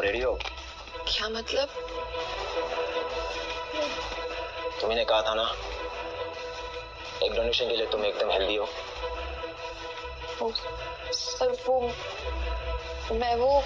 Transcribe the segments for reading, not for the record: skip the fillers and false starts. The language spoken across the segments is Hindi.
रेडी हो? क्या मतलब? तुम्ही ने कहा था ना, एक डोनेशन के लिए तुम एकदम हेल्दी हो। सर वो मैं वो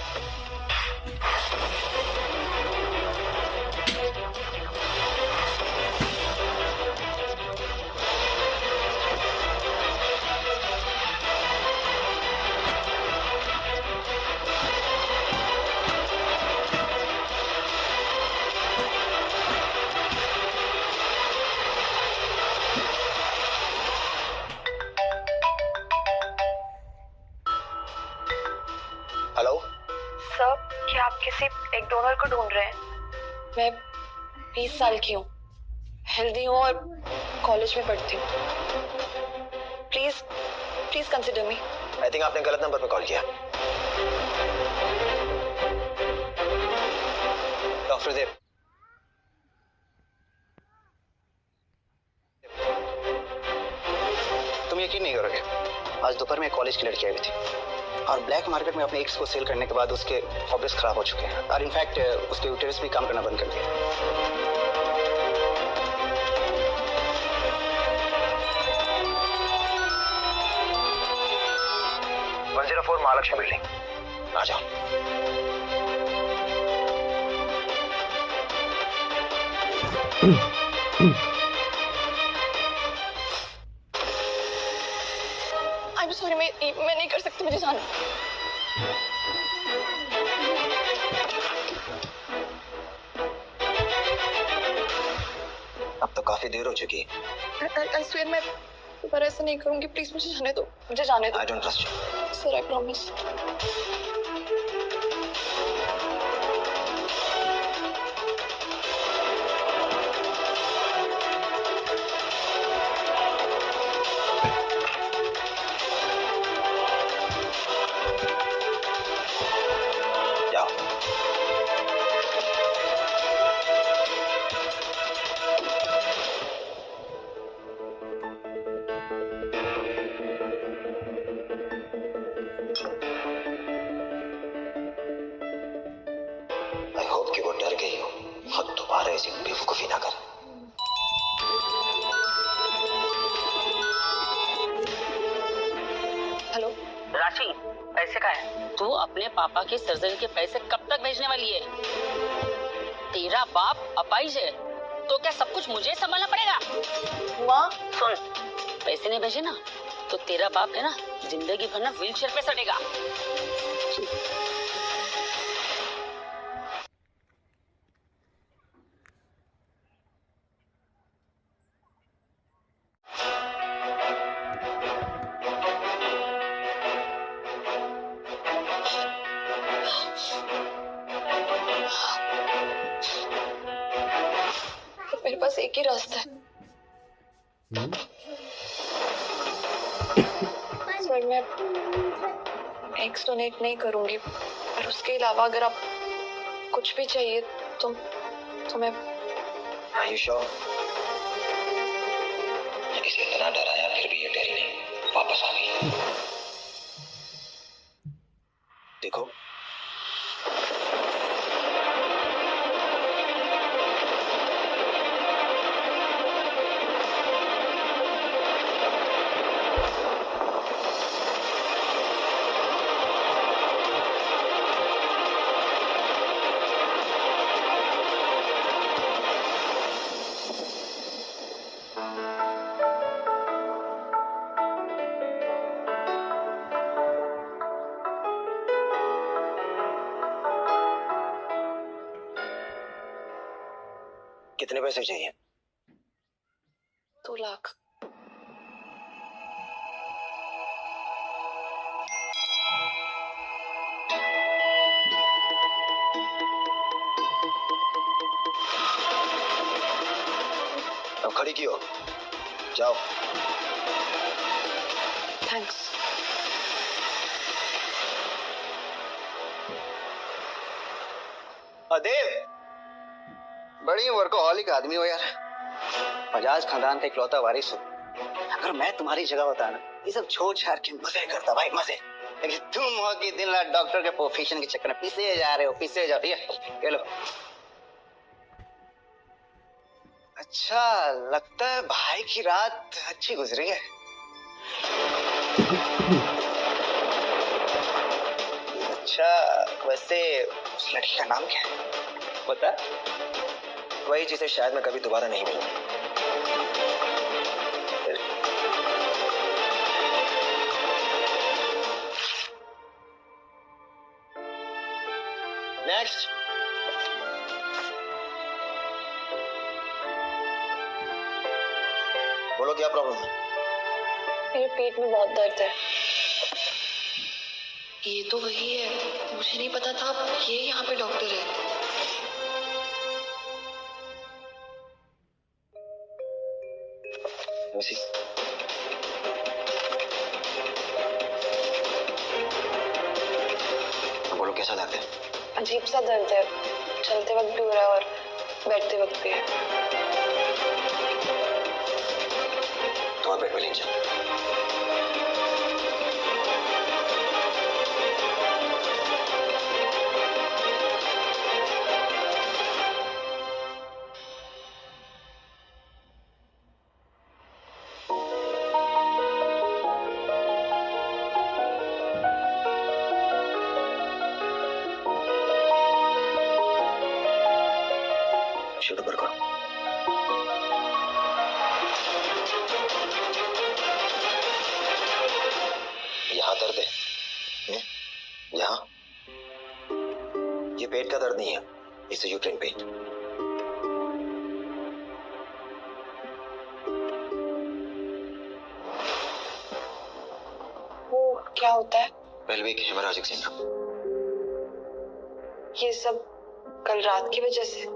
हेलो सर, क्या आप किसी एक डोनर को ढूंढ रहे हैं? मैं 20 साल की हूँ, हेल्दी हूँ और कॉलेज में पढ़ती हूँ। Please please consider me. I think आपने गलत नंबर पर कॉल किया। डॉक्टर देव, तुम यकीन नहीं करोगे, आज दोपहर में कॉलेज की लड़की आई हुई थी और ब्लैक मार्केट में अपने एक्स को सेल करने के बाद उसके ऑब्वियस खराब हो चुके हैं और इनफैक्ट उसके यूटेरस भी काम करना बंद कर दिया। 104 महालक्ष्मी बिल्डिंग, आ जाओ। I'm sorry, मैं नहीं कर सकती, मुझे जाना। अब तो काफी देर हो चुकी है। I swear मैं दोबारा ऐसा नहीं करूंगी, प्लीज मुझे जाने दो, मुझे जाने दो। I don't trust you. Sir, I promise. जाओ। I hope कि वो डर गई हो और दोबारा ऐसी बेवकूफी ना करे। हेलो राशि, पैसे का है? तू अपने पापा की सर्जरी के पैसे कब तक भेजने वाली है? तेरा बाप अपाहिज है तो क्या सब कुछ मुझे संभालना पड़ेगा? माँ, सुन, पैसे नहीं भेजे ना तो तेरा बाप है ना जिंदगी भर ना व्हीलचेयर पे सड़ेगा। मेरे पास एक ही रास्ता है। सर, मैं एग्स डोनेट नहीं करूंगी, पर उसके अलावा अगर आप कुछ भी चाहिए तो मैं। Are you sure? इसे इतना डराया फिर भी ये डरी नहीं, वापस आ गई। देखो, कितने पैसे चाहिए? 2 लाख। अब खड़ी क्यों? जाओ। थैंक्स। देव, बड़ी वर्कोहॉलिक आदमी हो यार। बजाज खानदान का इकलौता वारिस हो। अगर मैं तुम्हारी जगह होता ना, ये सब छोड़ छाड़ के मजे करता भाई, मजे। लेकिन तुम हो कि दिन रात डॉक्टर के प्रोफेशन के चक्कर में पीछे जा रहे हो, पीछे जा रही है। ये लो। अच्छा, लगता है भाई की रात अच्छी गुजरी है। अच्छा, वैसे उस लड़की का नाम क्या है पता? वही जिसे शायद मैं कभी दोबारा नहीं मिलूं। नेक्स्ट। बोलो क्या प्रॉब्लम है? मेरे पेट में बहुत दर्द है। ये तो वही है, मुझे नहीं पता था ये यहाँ पे डॉक्टर है। लूसी, बोलो कैसा दर्द है? अजीब सा दर्द है, चलते वक्त भी हो रहा है और बैठते वक्त भी है। तो बेड में ले जाओ। शूट ऊपर करो। यहाँ दर्द है? यहाँ? ये पेट का दर्द नहीं है, इसे यूट्राइन पेन। वो क्या होता है? Pelvic haemorrhagic syndrome. ये सब कल रात की वजह से?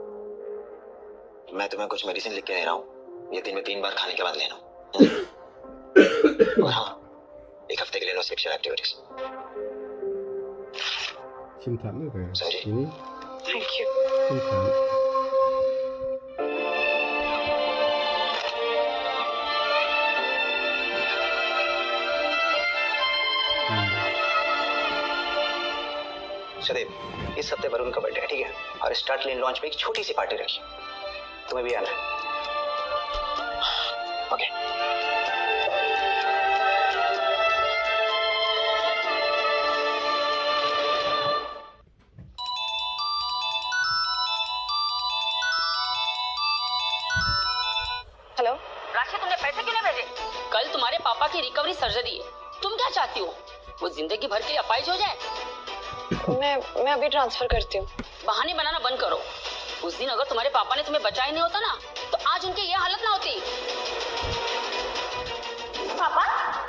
मैं तुम्हें कुछ मेडिसिन लिख के दे रहा हूँ, ये दिन में 3 बार खाने के बाद लेना। और हाँ, 1 हफ्ते के लिए no sexual activities. Xin thẳng được rồi. Sao vậy? Ừ, thank you. xin thẳng. सदैव, इस हफ्ते वरुण का बर्थडे है, ठीक है? और स्टार्ट लेन लॉन्च पे एक छोटी सी पार्टी रखी, तुम्हें भी आना है। ओके। हेलो, राशि, तुमने पैसे क्यों नहीं भेजे? कल तुम्हारे पापा की रिकवरी सर्जरी है, तुम क्या चाहती हो? वो जिंदगी भर के लिए अपाहिज हो जाए? मैं अभी ट्रांसफर करती हूँ। बहाने बनाना बंद करो। उस दिन अगर तुम्हारे पापा ने तुम्हें बचाया नहीं होता ना, तो आज उनकी ये हालत ना होती। पापा,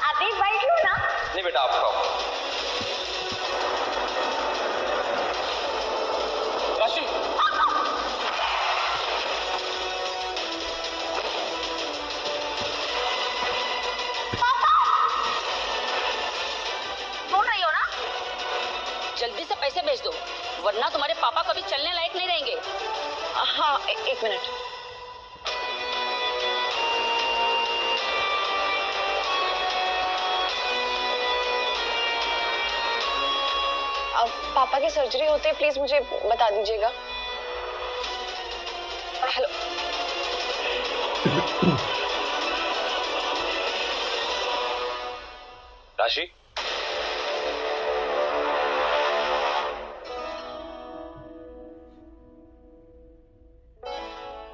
आप एक बाइट लो ना। नहीं बेटा, आप खाओ। राशि, बोल रही हो ना? जल्दी से पैसे भेज दो, वरना तुम्हारे पापा कभी चलने लायक नहीं रहेंगे। हाँ, एक मिनट। अब पापा की सर्जरी होते ही प्लीज मुझे बता दीजिएगा। हेलो, राशि,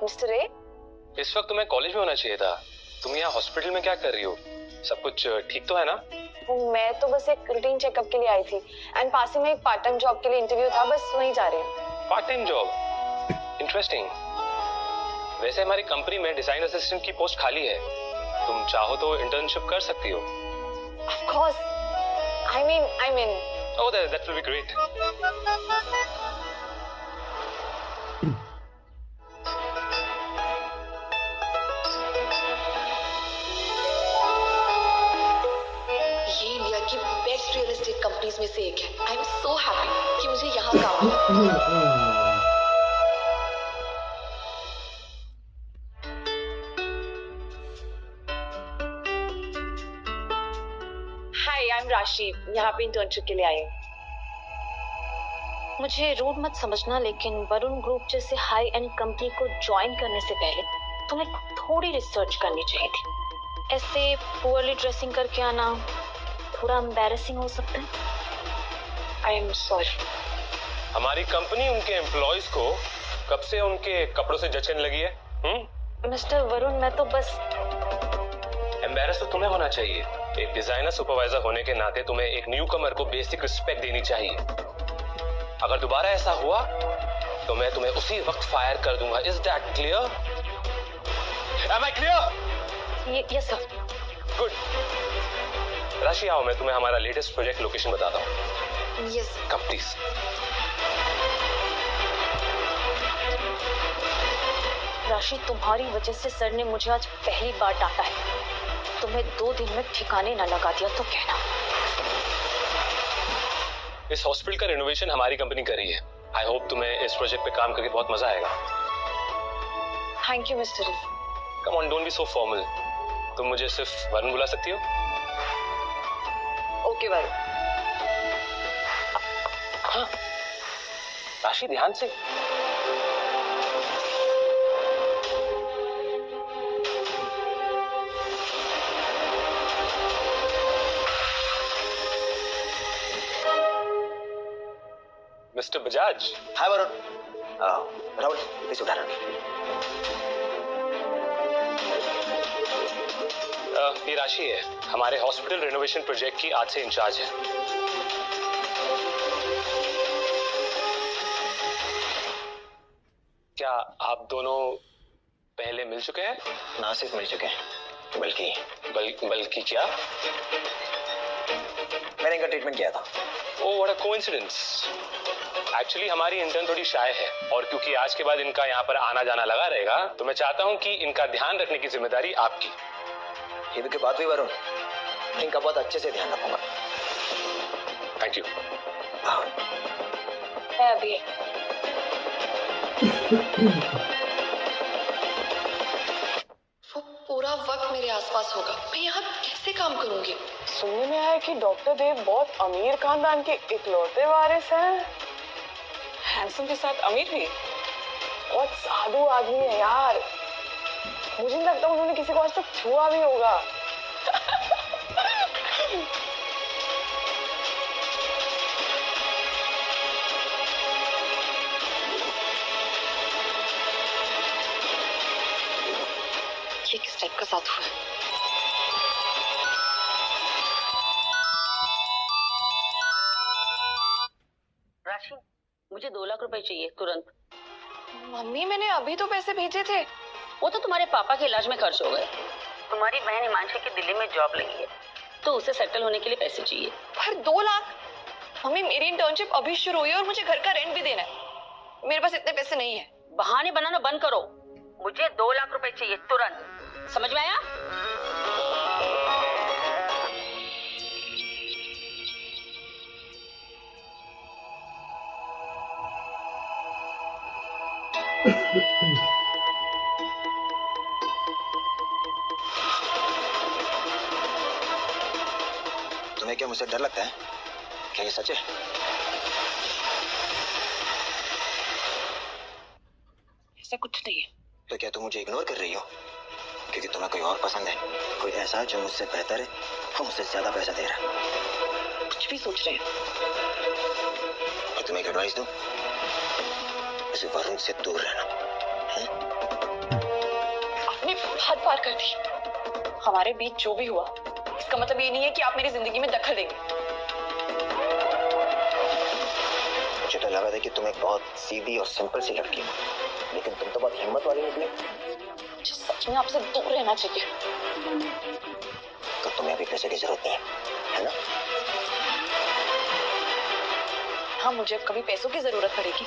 मिस्टर ए, इस वक्त तुम्हें कॉलेज में होना चाहिए था। तुम यहाँ हॉस्पिटल में क्या कर रही हो? सब कुछ ठीक तो है ना? मैं तो बस एक रूटीन चेकअप के लिए आई थी एंड पास में एक पार्ट टाइम जॉब के लिए इंटरव्यू था, बस वहीं जा रही हूँ। Part time job? इंटरेस्टिंग। वैसे हमारी कंपनी में डिजाइन असिस्टेंट की पोस्ट खाली है, तुम चाहो तो इंटर्नशिप कर सकती हो। Of course. I mean. Oh, that will be great. ये इंडिया की बेस्ट रियल एस्टेट कंपनीज में से एक है। आई एम सो हैप्पी कि मुझे यहाँ काम मिला। हाय, आई एम राशि, यहाँ पे इंटर्नशिप के लिए आई हूँ। मुझे रूड मत समझना, लेकिन वरुण ग्रुप जैसे हाई एंड कंपनी को ज्वाइन करने से पहले तुम्हें थोड़ी रिसर्च करनी चाहिए थी। ऐसे पुअरली ड्रेसिंग करके आना थोड़ा एम्बैरेसिंग हो सकता है। I am sorry. हमारी कंपनी उनके एम्प्लॉयज को कब से उनके कपड़ों से जचने लगी है? मिस्टर वरुण, मैं तो बस एम्बैरेस तो तुम्हें होना चाहिए। एक डिजाइनर सुपरवाइजर होने के नाते तुम्हें एक न्यू कमर को बेसिक रिस्पेक्ट देनी चाहिए। अगर दोबारा ऐसा हुआ तो मैं तुम्हें उसी वक्त फायर कर दूंगा। Is that clear? Am I clear? Yes sir. Good. Rashi आओ, मैं तुम्हें हमारा लेटेस्ट प्रोजेक्ट लोकेशन बताता हूँ। यस। Come please. राशि, तुम्हारी वजह से सर ने मुझे आज पहली बार डांटा है। तुम्हें 2 दिन में ठिकाने न लगा दिया तो कहना। इस हॉस्पिटल का रिनोवेशन हमारी कंपनी कर रही है। आई होप तुम्हें इस प्रोजेक्ट पे काम करके बहुत मजा आएगा। Thank you mister. Come on, don't be so formal. तुम मुझे सिर्फ वरुण बुला सकती हो। ओके वरुण। हाँ राशि, ध्यान से। Mister Bajaj. Hi Varun. Rahul, please उठा रहा। ये राशि है, हमारे हॉस्पिटल रिनोवेशन प्रोजेक्ट की आज से इंचार्ज है। क्या आप दोनों पहले मिल चुके हैं? ना सिर्फ मिल चुके हैं, बल्कि क्या? मैंने इनका ट्रीटमेंट किया था। ओह, व्हाट अ कोइंसिडेंस। एक्चुअली हमारी इंटर्न थोड़ी शाय है, और क्योंकि आज के बाद इनका यहाँ पर आना जाना लगा रहेगा, तो मैं चाहता हूँ कि इनका ध्यान रखने की जिम्मेदारी आपकी। ये की बात हुई वरुण, मैं इनका बहुत अच्छे से ध्यान रखूंगा। Thank you. मैं अभी वो पूरा वक्त मेरे आसपास होगा। मैं यहाँ कैसे काम करूंगी? सुनने में आया कि डॉक्टर देव बहुत अमीर खानदान के इकलौते वारिस हैं। हैंडसम के साथ अमीर भी। बहुत साधु आदमी है यार। मुझे नहीं लगता उन्होंने किसी को आज तक छुआ भी होगा। ये किस टाइप का साधु है? राशि, मुझे 2 लाख रुपए चाहिए तुरंत। मम्मी, मैंने अभी तो पैसे भेजे थे। वो तो तुम्हारे पापा के इलाज में खर्च हो गए। तुम्हारी बहन हिमांशी की दिल्ली में जॉब लगी है, तो उसे सेटल होने के लिए पैसे चाहिए। पर 2 लाख? मम्मी, मेरी इंटर्नशिप अभी शुरू हुई है और मुझे घर का रेंट भी देना है। मेरे पास इतने पैसे नहीं है। बहाने बनाना बंद करो। मुझे 2 लाख रुपए चाहिए तुरंत। समझ में आया? तुम्हें क्या मुझसे डर लगता है? क्या ये सच है? ऐसा कुछ नहीं है। तो क्या तुम मुझे इग्नोर कर रही हो क्योंकि तुम्हें कोई और पसंद है? कोई ऐसा जो मुझसे बेहतर है, वो मुझसे ज्यादा पैसा दे रहा है? कुछ भी सोच रहे हैं। मैं तुम्हें एक एडवाइस दूं, इस वरुण से दूर रहना। आपने हद पार कर दी। हमारे बीच जो भी हुआ, इसका मतलब ये नहीं है कि आप मेरी जिंदगी में दखल देंगे। मुझे तो लगा था कि तुम एक बहुत सीधी और सिंपल सी लड़की हो, लेकिन तुम तो बहुत हिम्मत वाली निकली। मुझे सच में आपसे दूर रहना चाहिए। तो तुम्हें अभी पैसे की जरूरत नहीं है ना? हाँ, मुझे अब कभी पैसों की जरूरत पड़ेगी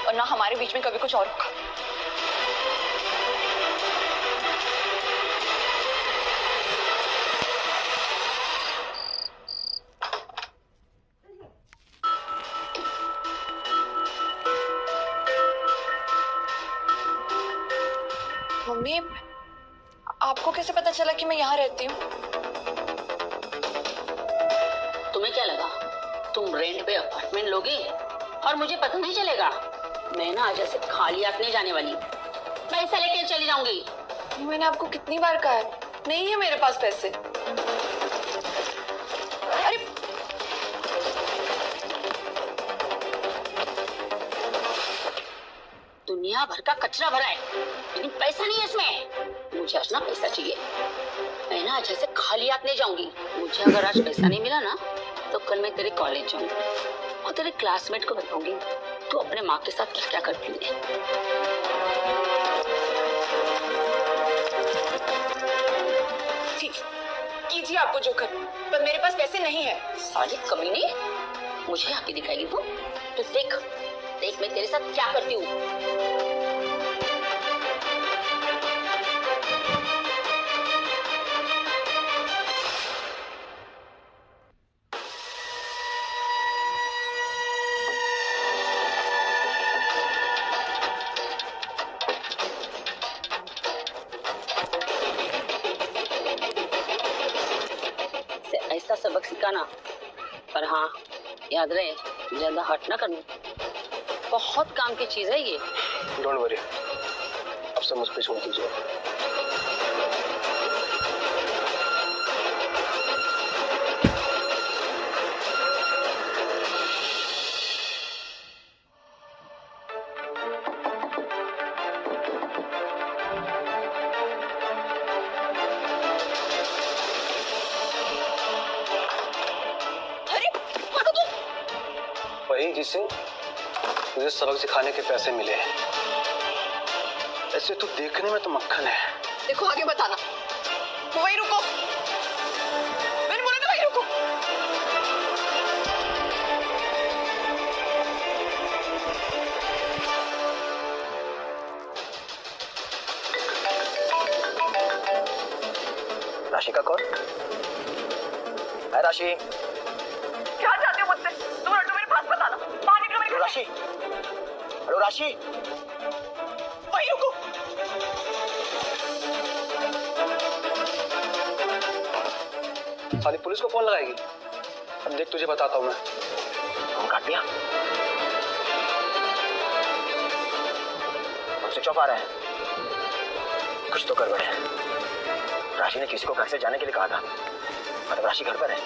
और ना हमारे बीच में कभी कुछ और होगा। मम्मी, आपको कैसे पता चला कि मैं यहाँ रहती हूँ? तुम्हें क्या लगा तुम रेंट पे अपार्टमेंट लोगे और मुझे पता नहीं चलेगा? मैं ना आज ऐसे खाली हाथ नहीं जाने वाली, पैसा लेके चली जाऊंगी। मैंने आपको कितनी बार कहा है, नहीं है मेरे पास पैसे। अरे दुनिया भर का कचरा भरा है लेकिन पैसा नहीं है इसमें। मुझे आज ना पैसा चाहिए। मैं ना आज ऐसे खाली हाथ नहीं जाऊंगी। मुझे अगर आज पैसा नहीं मिला ना तो कल मैं तेरे कॉलेज जाऊंगी और तेरे क्लासमेट को बताऊंगी तू अपने माँ के साथ क्या क्या करती है। ठीक, कीजिए आपको जो कर, पर मेरे पास पैसे नहीं है। साली कमीनी, मुझे आके दिखाएगी तू? तो देख देख मैं तेरे साथ क्या करती हूँ। ऐसा सबक सिखाना, पर हाँ याद रहे ज्यादा हट ना करना। बहुत काम की चीज है ये। डोंट वरी, अब सब मुझ पे छोड़ दीजिए। वही जिसे मुझे सबक सिखाने के पैसे मिले हैं। ऐसे तो देखने में तो मक्खन है। देखो आगे बताना, वही रुको, मैंने बोला ना वही रुको। राशि का कॉल है। राशि, क्या चाहते हो मुझसे? तुम लड्डू मेरे पास बताना, बाहर निकलो मेरे घर से। राशि, हेलो राशि, वही रुको। साली पुलिस को फोन लगाएगी। अब देख तुझे बताता हूँ मैं। फोन काट दिया, अब स्विच ऑफ आ रहा है। कुछ तो गड़बड़ है। राशि ने किसी को घर से जाने के लिए कहा था, मतलब राशि घर पर है।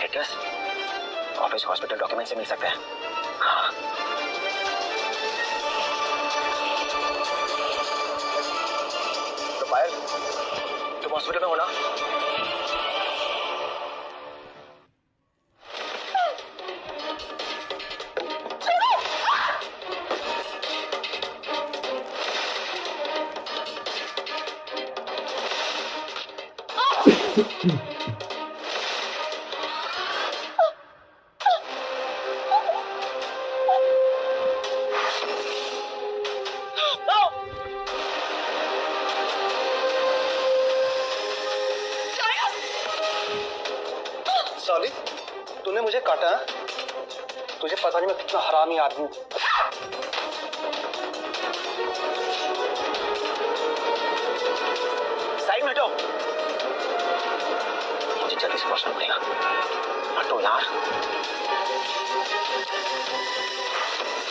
एड्रेस ऑफिस हॉस्पिटल डॉक्यूमेंट से मिल सकते हैं। हाँ। तो पायल, तुम हॉस्पिटल में हो ना? साली, तूने मुझे काटा है? तुझे पता नहीं मैं कितना हरामी आदमी हूँ। साइड में हटो, मुझे जल्दी से पहुंचना पड़ेगा। हटो यार।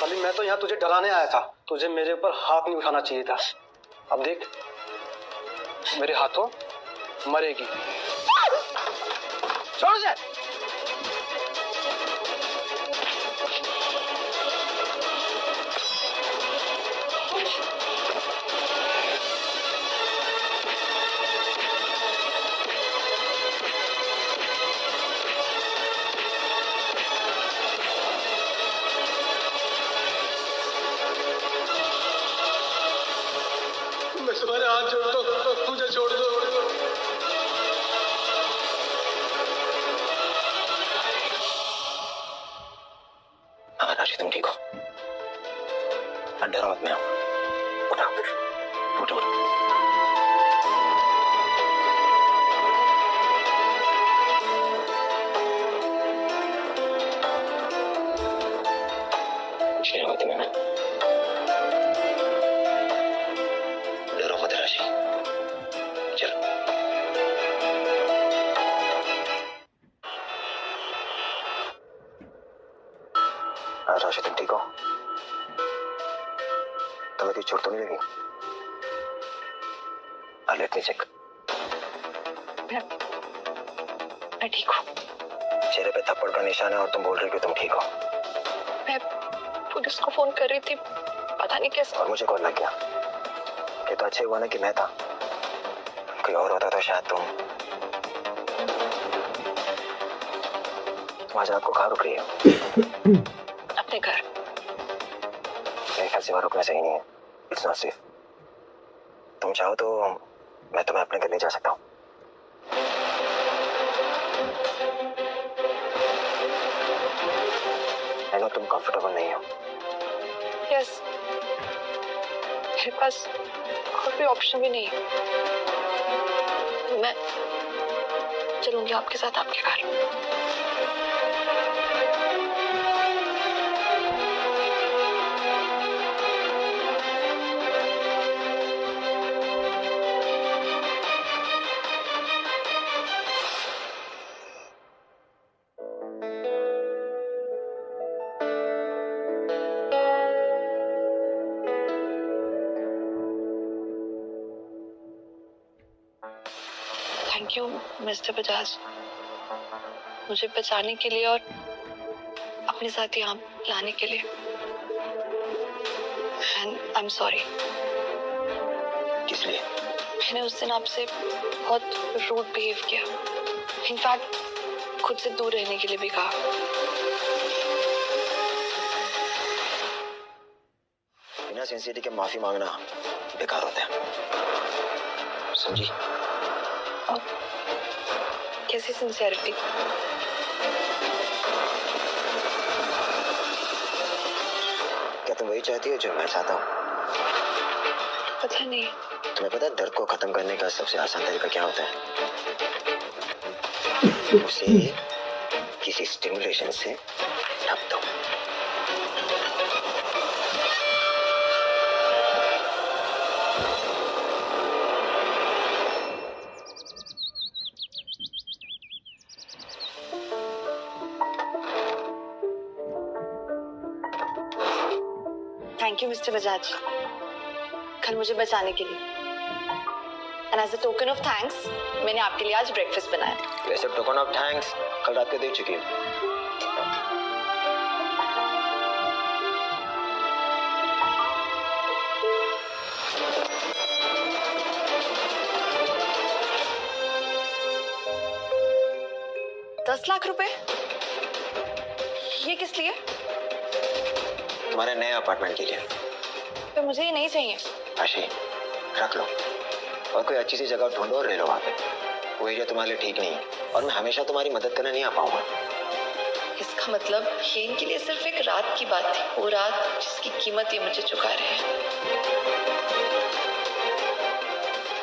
साली, मैं तो यहाँ तुझे डराने आया था। तुझे मेरे ऊपर हाथ नहीं उठाना चाहिए था। अब देख, मेरे हाथों मरेगी। छोड़ दे। मैं तुम्हारे हाथ जोड़ता हूँ, मुझे छोड़ दो। हाँ राशि, तुम ठीक हो? डरो मत, मैं हूँ। उठो उठो। कुछ नहीं होगा तुम्हें। डरो मत राशि, चलो। राशि तुम ठीक हो? तुम्हें कोई चोट तो नहीं लगी? Let me check. मैं ठीक हूँ। चेहरे पे थप्पड़ का निशान है और तुम बोल रही हो कि तुम ठीक हो। मैं पुलिस को फोन कर रही थी, पता नहीं कैसे। और मुझे कॉल लग गया। ये तो अच्छा हुआ ना कि मैं था, कोई और होता तो शायद तुम आज रात को कहाँ रुक रही हो? अपने घर। मेरे ख्याल से वहाँ रुकना सही नहीं है। It's not safe. तुम चाहो तो मैं तुम्हें अपने घर ले जा सकता हूँ। आई नो तुम कंफर्टेबल नहीं हो। यस, मेरे पास और कोई ऑप्शन भी नहीं है। मैं चलूंगी आपके साथ आपके घर। थैंक यू मिस्टर बजाज, मुझे बचाने के लिए और अपने साथ यहाँ लाने के लिए। And I am sorry. किस लिए? मैंने उस दिन आपसे बहुत रूड बिहेव किया। इनफैक्ट खुद से दूर रहने के लिए भी कहा। बिना सिंसियरिटी के माफी मांगना बेकार होता है, समझी? और कैसी सिंसियरिटी? क्या तुम वही चाहती हो जो मैं चाहता हूँ? पता नहीं। तुम्हें पता है दर्द को खत्म करने का सबसे आसान तरीका क्या होता है? उसे किसी स्टिमुलेशन से ढक दो। थैंक यू मिस्टर बजाज, कल मुझे बचाने के लिए। And as a token of thanks मैंने आपके लिए आज ब्रेकफास्ट बनाया। वैसे टोकन ऑफ थैंक्स कल रात को दे चुकी हूँ। ₹10 लाख? ये किस लिए? तुम्हारे नए अपार्टमेंट के लिए। तो मुझे ये नहीं चाहिए। राशि रख लो और कोई अच्छी सी जगह ढूंढो और ले लो वहाँ पे। वो एरिया तुम्हारे लिए ठीक नहीं है और मैं हमेशा तुम्हारी मदद करने नहीं आ पाऊंगा। इसका मतलब ये इनके लिए सिर्फ एक रात की बात थी, वो रात जिसकी कीमत ये मुझे चुका रहे हैं।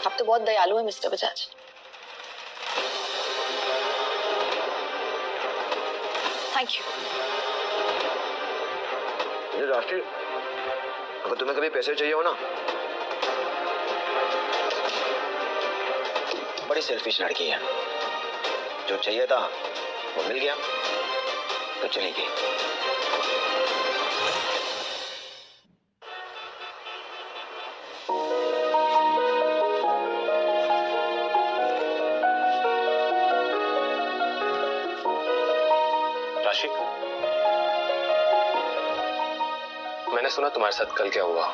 आप तो बहुत दयालु हैं मिस्टर बजाज। Thank you. राशि, अगर तुम्हें कभी पैसे चाहिए हो ना, बड़ी सेल्फिश लड़की है। जो चाहिए था वो मिल गया तो चली गई। राशि, मैंने सुना तुम्हारे साथ कल क्या हुआ,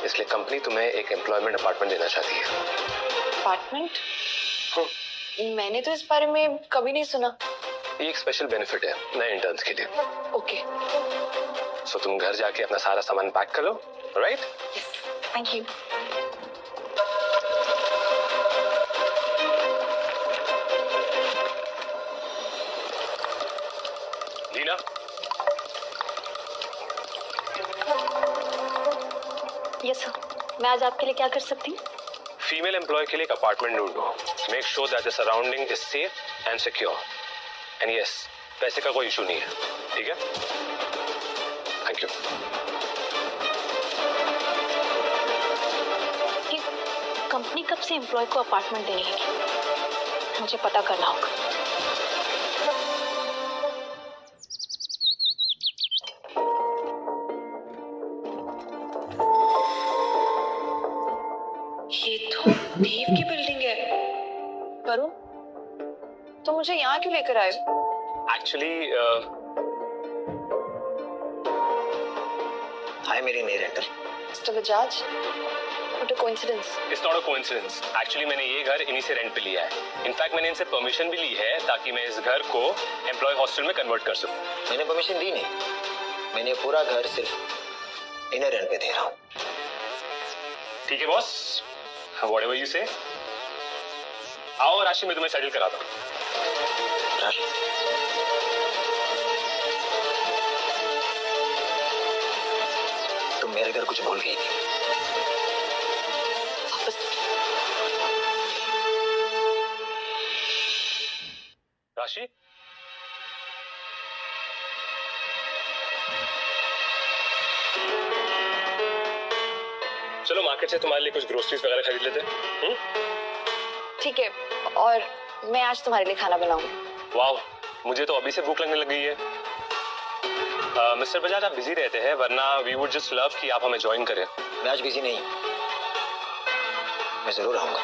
इसलिए कंपनी तुम्हें एक एम्प्लॉयमेंट अपार्टमेंट देना चाहती है। अपार्टमेंट? मैंने तो इस बारे में कभी नहीं सुना। ये एक स्पेशल बेनिफिट है नए इंटर्न्स के लिए। ओके। सो तुम घर जाके अपना सारा सामान पैक कर लो, right? Thank you. Leena, yes sir, मैं आज आपके लिए क्या कर सकती हूँ? फीमेल एम्प्लॉय के लिए एक अपार्टमेंट ढूंढो। Make sure that the surrounding is safe and secure. And yes, पैसे का कोई इशू नहीं है, ठीक है? Thank you. कि कंपनी कब से एम्प्लॉय को अपार्टमेंट देने लगी? मुझे पता करना होगा। देव की बिल्डिंग है। वरुण, तो मुझे यहाँ क्यों लेकर आए? एक्चुअली हाय मेरी नई rental. Mister Bajaj, what a coincidence. It's not a coincidence. Actually मैंने ये घर इन्हीं से रेंट पे लिया है। इनफैक्ट मैंने इनसे परमिशन भी ली है ताकि मैं इस घर को एम्प्लॉय हॉस्टल में कन्वर्ट कर सकूं। मैंने परमिशन दी नहीं, मैंने पूरा घर सिर्फ इन्हें रेंट पे दे रहा हूँ। ठीक है बॉस, व्हाटएवर यू से। आओ राशि, मैं तुम्हें सेटल कराता हूँ। राशि, तुम मेरे घर कुछ भूल गई थी। वापस राशि, चलो मार्केट से तुम्हारे लिए कुछ ग्रोसरीज वगैरह खरीद लेते हैं। ठीक है, और मैं आज तुम्हारे लिए खाना बनाऊंगी। वाह, मुझे तो अभी से भूख लगने लग गई है। मिस्टर बजाज, आप बिजी रहते हैं, वरना वी वुड जस्ट लव कि आप हमें ज्वाइन करें। मैं आज बिजी नहीं, मैं जरूर आऊंगा।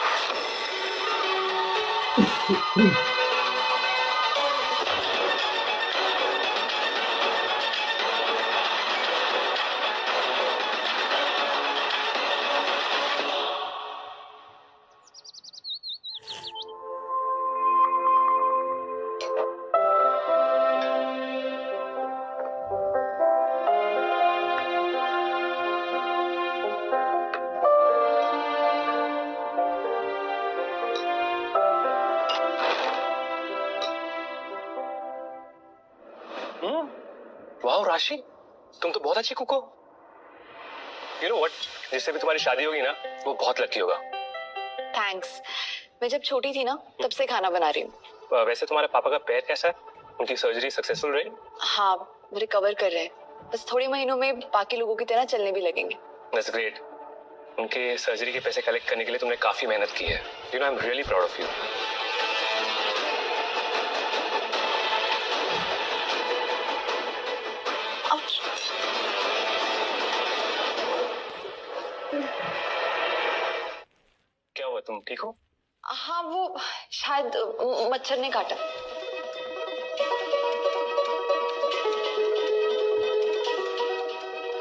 वाह राशि, तुम तो बहुत अच्छी कुक हो। यू नो व्हाट, जिससे भी तुम्हारी शादी होगी ना, वो बहुत लकी होगा। थैंक्स। मैं जब छोटी थी ना, तब से खाना बना रही हूँ। वैसे तुम्हारे पापा का पैर कैसा है? उनकी सर्जरी सक्सेसफुल रही? हाँ, वो रिकवर कर रहे हैं। बस थोड़े महीनों में बाकी लोगों की तरह चलने भी लगेंगे। That's great. उनके सर्जरी के पैसे कलेक्ट करने के लिए तुमने काफी मेहनत की है। You know I am really proud of you. क्या हुआ, तुम ठीक हो? हाँ, वो शायद मच्छर ने काटा।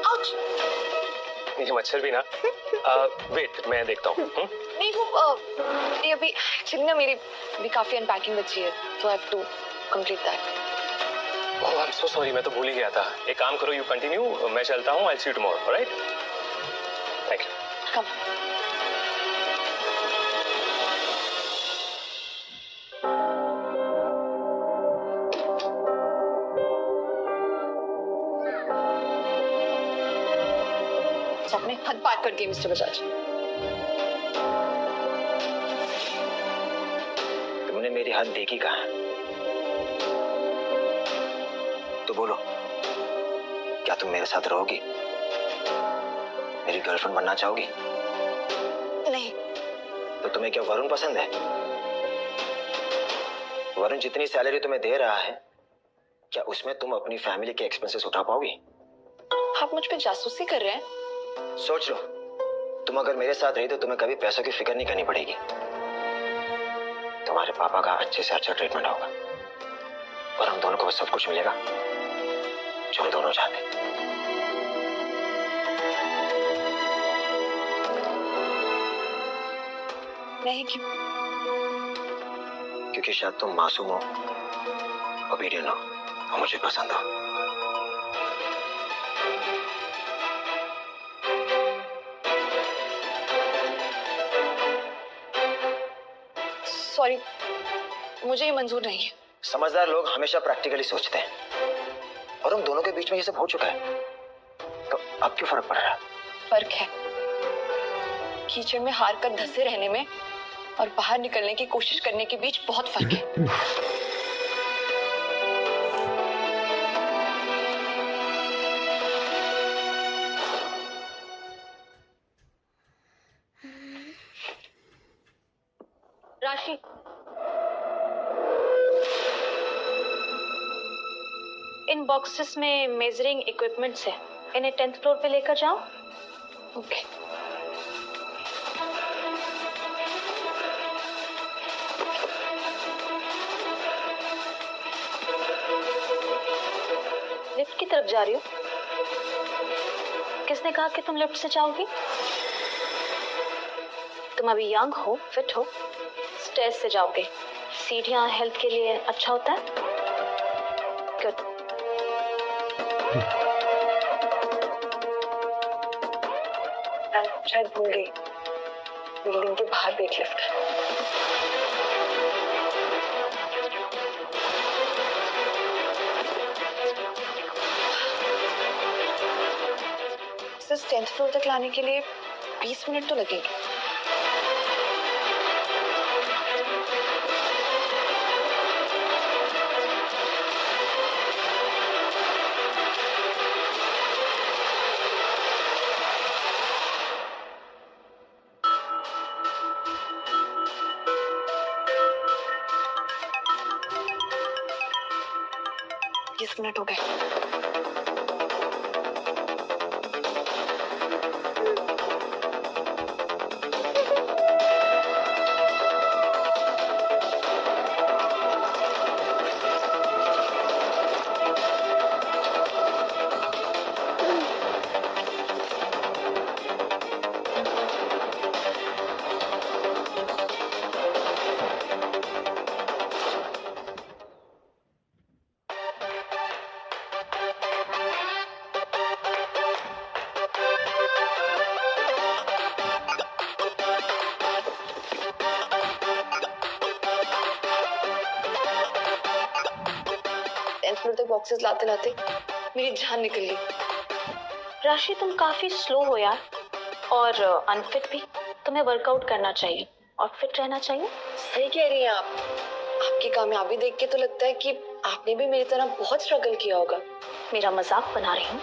आउच! ये मच्छर भी ना। वेट, मैं देखता हूँ। नहीं, वो ये अभी एक्चुअली ना मेरी भी काफी अनपैकिंग बची है, तो I have to complete that. Oh I am so sorry, मैं तो भूल ही गया था। एक काम करो, यू कंटिन्यू, मैं चलता हूँ। I see you tomorrow, alright? Thank you. Come. आपने हद पार कर दी मिस्टर बजाज। तुमने मेरी हद देखी कहाँ? तो बोलो, क्या तुम मेरे साथ रहोगी? मेरी गर्लफ्रेंड बनना चाहोगी? नहीं। तो तुम्हें क्या वरुण पसंद है? वरुण जितनी सैलरी तुम्हें दे रहा है, क्या उसमें तुम अपनी फैमिली के एक्सपेंसेस उठा पाओगी? आप मुझ पे जासूसी कर रहे हैं? सोच लो, तुम अगर मेरे साथ रही तो तुम्हें कभी पैसों की फिक्र नहीं करनी पड़ेगी। तुम्हारे पापा का अच्छे से अच्छा ट्रीटमेंट होगा और हम दोनों को सब कुछ मिलेगा जो हम दोनों चाहते हैं। नहीं, क्यों? क्योंकि शायद तुम मासूम हो, ओबीडियंट हो और मुझे पसंद हो। सॉरी, मुझे ये मंजूर नहीं है। समझदार लोग हमेशा प्रैक्टिकली सोचते हैं और हम दोनों के बीच में ये सब हो चुका है, तो अब क्यों फर्क पड़ रहा है? फर्क है कीचड़ में हार कर धंसे रहने में और बाहर निकलने की कोशिश करने के बीच बहुत फर्क है। राशि, इन बॉक्सेस में मेजरिंग इक्विपमेंट्स है, इन्हें 10th फ्लोर पे लेकर जाओ। ओके। तरफ जा रही हो? किसने कहा कि तुम लिफ्ट से जाओगी? तुम अभी यंग हो, फिट हो, स्टेज से जाओगे। सीढ़ियां हेल्थ के लिए अच्छा होता है। गुड। शायद भूल गई, बिल्डिंग के बाहर भी एक लिफ्ट है। सिर्फ 10th फ्लोर तक लाने के लिए 20 मिनट तो लगेंगे। मिनट हो गए। बॉक्सेस लाते लाते मेरी जान निकल गई। राशि, तुम काफी स्लो हो यार, और अनफिट भी। तुम्हें वर्कआउट करना चाहिए और फिट रहना चाहिए। सही कह रही हैं आप। आपकी कामयाबी देख के तो लगता है कि आपने भी मेरी तरह बहुत स्ट्रगल किया होगा। मेरा मजाक बना रही हूँ?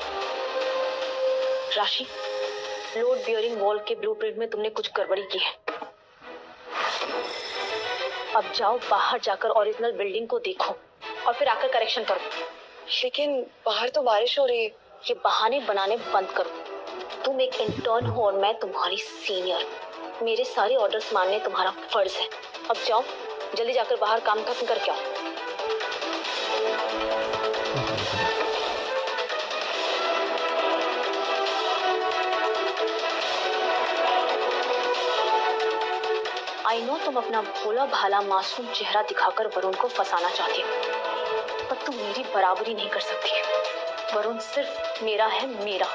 राशि, लोड बियरिंग वॉल के ब्लूप्रिंट में तुमने कुछ गड़बड़ी की है। अब जाओ, बाहर जाकर ओरिजिनल बिल्डिंग को देखो और फिर आकर करेक्शन करो। लेकिन बाहर तो बारिश हो रही है। ये बहाने बनाने बंद करो। तुम एक इंटर्न हो और मैं तुम्हारी सीनियर। मेरे सारे ऑर्डर्स मानने तुम्हारा फर्ज है। अब जाओ, जल्दी जाकर बाहर काम खत्म करके आओ। आई नो तुम अपना भोला भाला मासूम चेहरा दिखाकर वरुण को फंसाना चाहती हो, पर तुम मेरी बराबरी नहीं कर सकती। वरुण सिर्फ मेरा है, मेरा।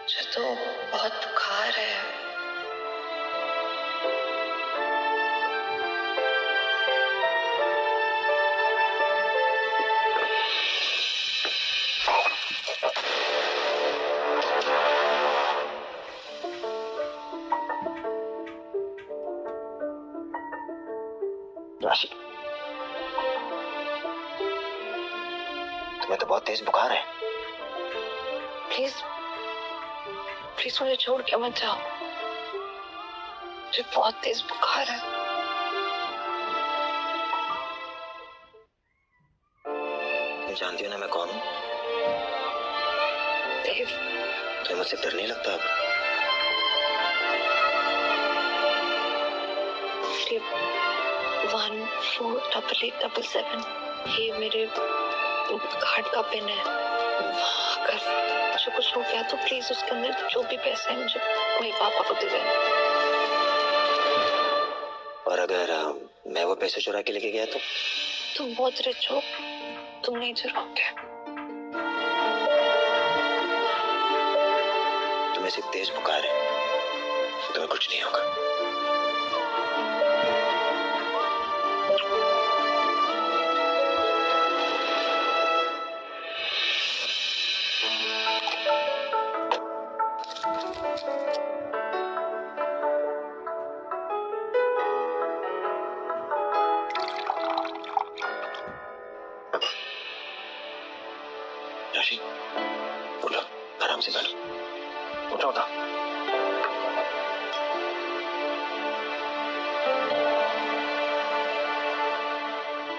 मुझे तो बहुत बुखार है। राशि, तुम्हें तो बहुत तेज बुखार है। प्लीज प्लीज मुझे छोड़ के मत जाओ। मुझे बहुत तेज बुखार है। तुम जानती हो ना मैं कौन हूँ? देव, तुम्हें मुझसे डर नहीं लगता अब? देव, 148877 ये मेरे कार्ड का पिन है। अगर मुझे कुछ हो गया तो प्लीज उसके अंदर जो भी पैसे हैं मुझे मेरे पापा को दे देना। और अगर मैं वो पैसे चुरा के लेके गया तो? तुम बहुत रिच हो, तुम नहीं चुराओगे। तुम्हें सिर्फ तेज बुखार है, तुम्हें कुछ नहीं होगा। राशि, बोलो, आराम से बैठो। उठो ना।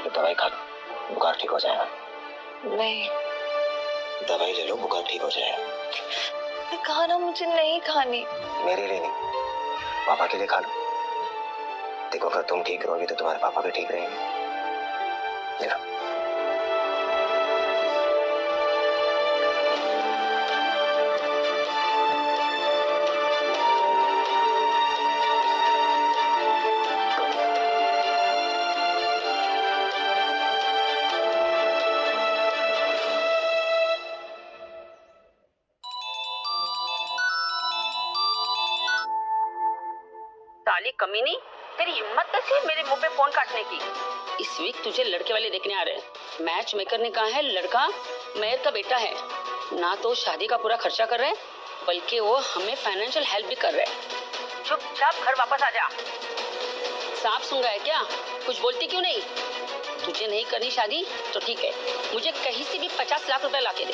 तो दवाई खा लो, बुखार ठीक हो जाएगा। नहीं, दवाई ले लो, बुखार ठीक हो जाएगा। मैं कहा ना मुझे नहीं खानी। मेरे लिए नहीं, पापा के लिए खा लो। देखो, अगर तुम ठीक रहोगी तो तुम्हारे पापा भी ठीक रहेंगे। ले लो। कमीनी, तेरी हिम्मत कैसी है मेरे मुंह पे फोन काटने की? इस वीक तुझे लड़के वाले देखने आ रहे हैं। मैच मेकर ने कहा है लड़का मेयर का बेटा है। ना तो शादी का पूरा खर्चा कर रहे हैं, बल्कि वो हमें फाइनेंशियल हेल्प भी कर रहे हैं। चुपचाप घर वापस आ जा। सांप सूंघ रहा है क्या? कुछ बोलती क्यों नहीं? तुझे नहीं करनी शादी तो ठीक है, मुझे कहीं से भी 50 लाख रुपए लाके दे।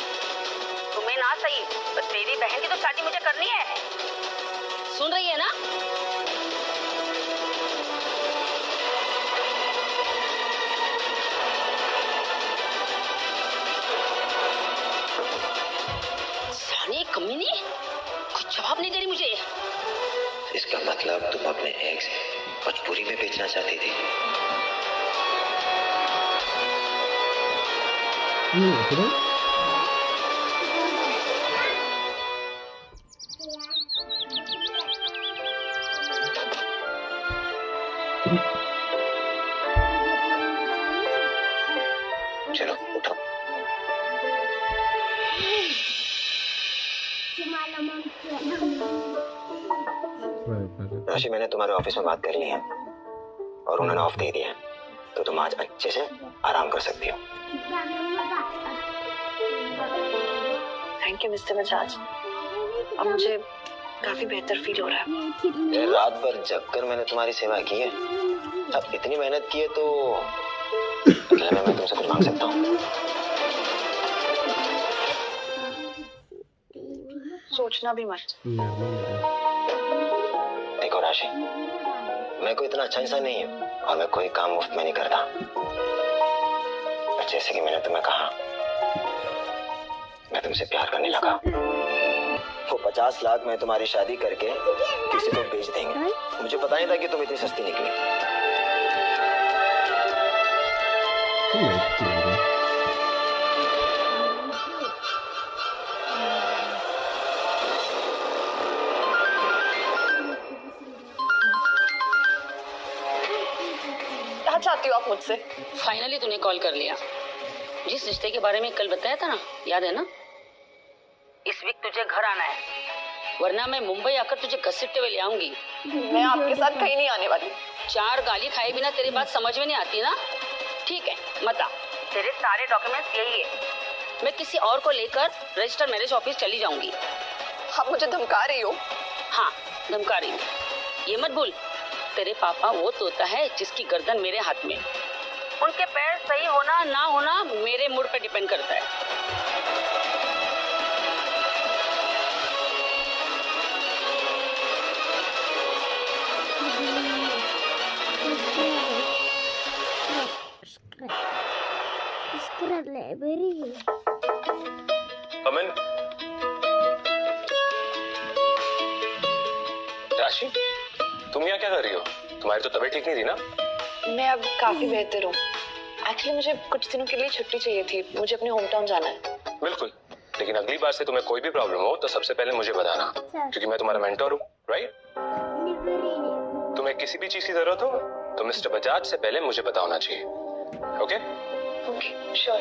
तुम्हें ना सही, पर तेरी बहन की तो शादी मुझे करनी है। सुन रही है ना? सानी कमीनी, कुछ जवाब नहीं दे रही मुझे। इसका मतलब तुम अपने एक्स मजबूरी में बेचना चाहती थी। चलो उठो। राशि, मैंने तुम्हारे ऑफिस में बात कर ली है और उन्होंने ऑफ दे दिया है, तो तुम आज अच्छे से आराम कर सकती हो। थैंक यू मिस्टर बजाज, अब मुझे काफी बेहतर फील हो रहा है। रात भर जगकर मैंने तुम्हारी सेवा की है, अब इतनी मेहनत की है तो बदले में मैं तुमसे कुछ मांग सकता हूँ। सोचना भी मत। देखो राशि, मैं कोई इतना अच्छा इंसान नहीं हूँ और मैं कोई काम मुफ्त में नहीं करता। पर जैसे कि मैंने तुम्हें कहा, मैं तुमसे प्यार करने लगा। वो 50 लाख में तुम्हारी शादी करके किसी को बेच देंगे। मुझे पता नहीं था कि तुम इतनी सस्ती निकली। क्या चाहती हो आप मुझसे? फाइनली तूने कॉल कर लिया। जिस रिश्ते के बारे में कल बताया था ना, याद है ना? इस वीक तुझे घर आना है, वरना मैं मुंबई आकर तुझे घसीटते हुए ले आऊंगी। मैं आपके साथ कहीं नहीं आने वाली। 4 गाली खाए बिना तेरी बात समझ में नहीं आती ना? ठीक है, मत आ। तेरे सारे डॉक्यूमेंट्स यही है। मैं किसी और को लेकर रजिस्टर मैरिज ऑफिस चली जाऊंगी। आप मुझे धमका रही हो? हाँ, धमका रही हूँ। ये मत भूल, तेरे पापा वो तोता है जिसकी गर्दन मेरे हाथ में। उनके पैर सही होना ना होना मेरे मूड पे डिपेंड करता है। अमन, राशि, तुम यहाँ क्या कर रही हो? तुम्हारी तो तबीयत ठीक नहीं थी ना? मैं अब काफी बेहतर हूँ। एक्चुअली मुझे कुछ दिनों के लिए छुट्टी चाहिए थी, मुझे अपने होम टाउन जाना है। बिल्कुल, लेकिन अगली बार से तुम्हें कोई भी प्रॉब्लम हो तो सबसे पहले मुझे बताना, क्योंकि मैं तुम्हारा मेंटर हूँ, राइट? तुम्हें किसी भी चीज की जरूरत हो तो मिस्टर बजाज से पहले मुझे पता होना चाहिए। ओके? Okay, sure.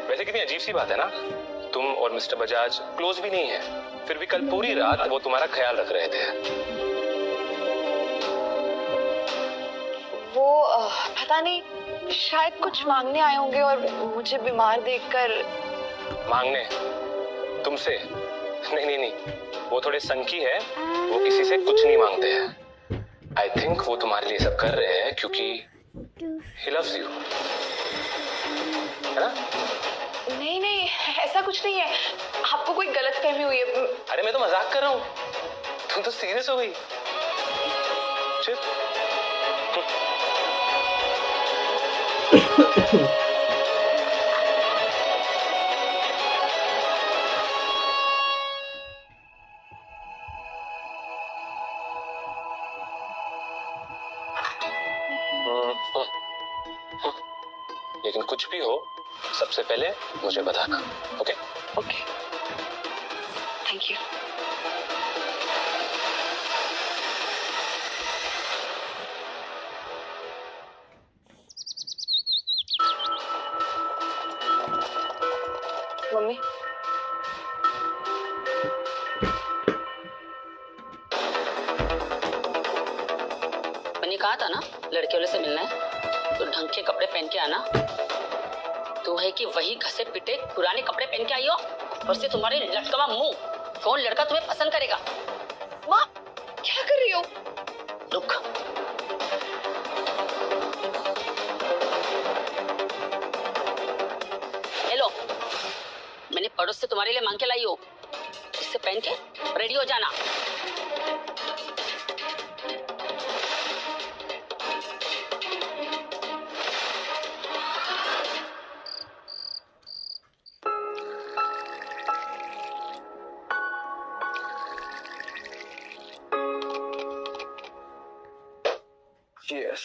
वैसे कितनी अजीब सी बात है ना, तुम और मिस्टर बजाज क्लोज भी नहीं है, फिर भी कल पूरी रात वो तुम्हारा ख्याल रख रहे थे। वो पता नहीं, शायद कुछ मांगने आए होंगे और मुझे बीमार देखकर। मांगने? तुमसे? नहीं नहीं नहीं, वो थोड़े सनकी है, वो किसी से कुछ नहीं मांगते हैं। आई थिंक वो तुम्हारे लिए सब कर रहे हैं क्योंकि he loves you, है ना? नहीं नहीं, ऐसा कुछ नहीं है, आपको कोई गलतफहमी हुई है। अरे मैं तो मजाक कर रहा हूँ, तुम तो सीरियस हो गई। चुप। लेकिन कुछ भी हो, सबसे पहले मुझे बताना, okay? Okay, thank you. Mummy, मैंने कहा था ना लड़के वाले से मिलना है तो ढंग के कपड़े पहन के आना। तू है कि वही घसे पिटे पुराने कपड़े पहन के आई हो और से तुम्हारे लटकवा मुंह, कौन लड़का तुम्हें पसंद करेगा? माँ क्या कर रही हो? रुक, हेलो, मैंने पड़ोस से तुम्हारे लिए मांग के लाई हो, इससे पहन के रेडी हो जाना। Cheers.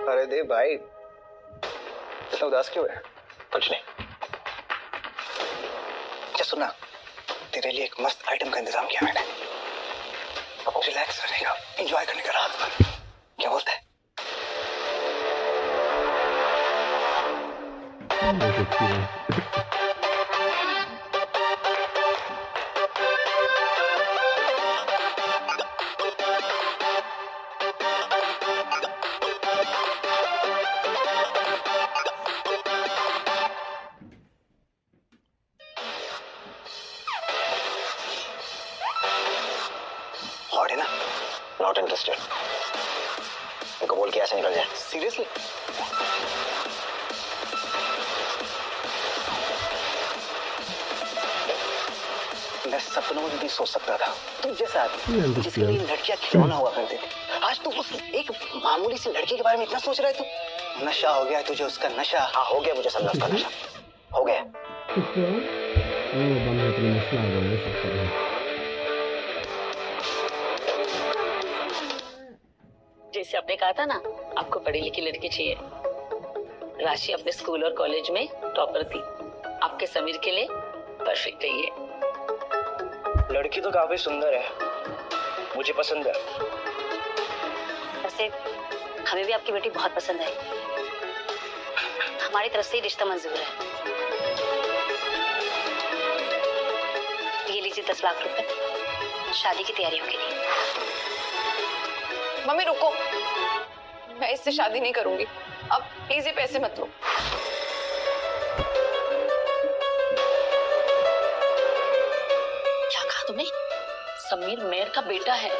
अरे दे भाई, इतना उदास क्यों है? कुछ नहीं। अच्छा सुना, तेरे लिए एक मस्त आइटम का इंतजाम किया मैंने। रिलैक्स रहेगा, एंजॉय करने का रात भर। क्या बोलते हैं? बहुत अच्छी है। हॉट है ना? Not interested. इनको बोल के ऐसे निकल जाए। सीरियसली? मैं सपनों में भी सोच सकता था तुम जैसा आदमी जिसके लिए लड़कियां खिलौना हुआ करती थी, आज तू उस एक मामूली सी लड़की के बारे में इतना सोच रहा है। तू नशा हो गया है तुझे उसका नशा। हाँ हो गया, मुझे समझा उसका नशा हो गया। बंद होते मसला आ गया सब कर रहे। जैसे आपने कहा था ना आपको पढ़ी लिखी लड़की चाहिए, राशि अपने स्कूल और कॉलेज में टॉपर थी, आपके समीर के लिए परफेक्ट है ये। लड़की तो काफी सुंदर है, मुझे पसंद है। वैसे हमें भी आपकी बेटी बहुत पसंद है, हमारी तरफ से ही रिश्ता मंजूर है। ये लीजिए 10 लाख रुपए शादी की तैयारियों के लिए। मम्मी रुको, मैं इससे शादी नहीं करूंगी। अब प्लीज ये पैसे मत लो। क्या कहा तुमने? समीर मेयर का बेटा है,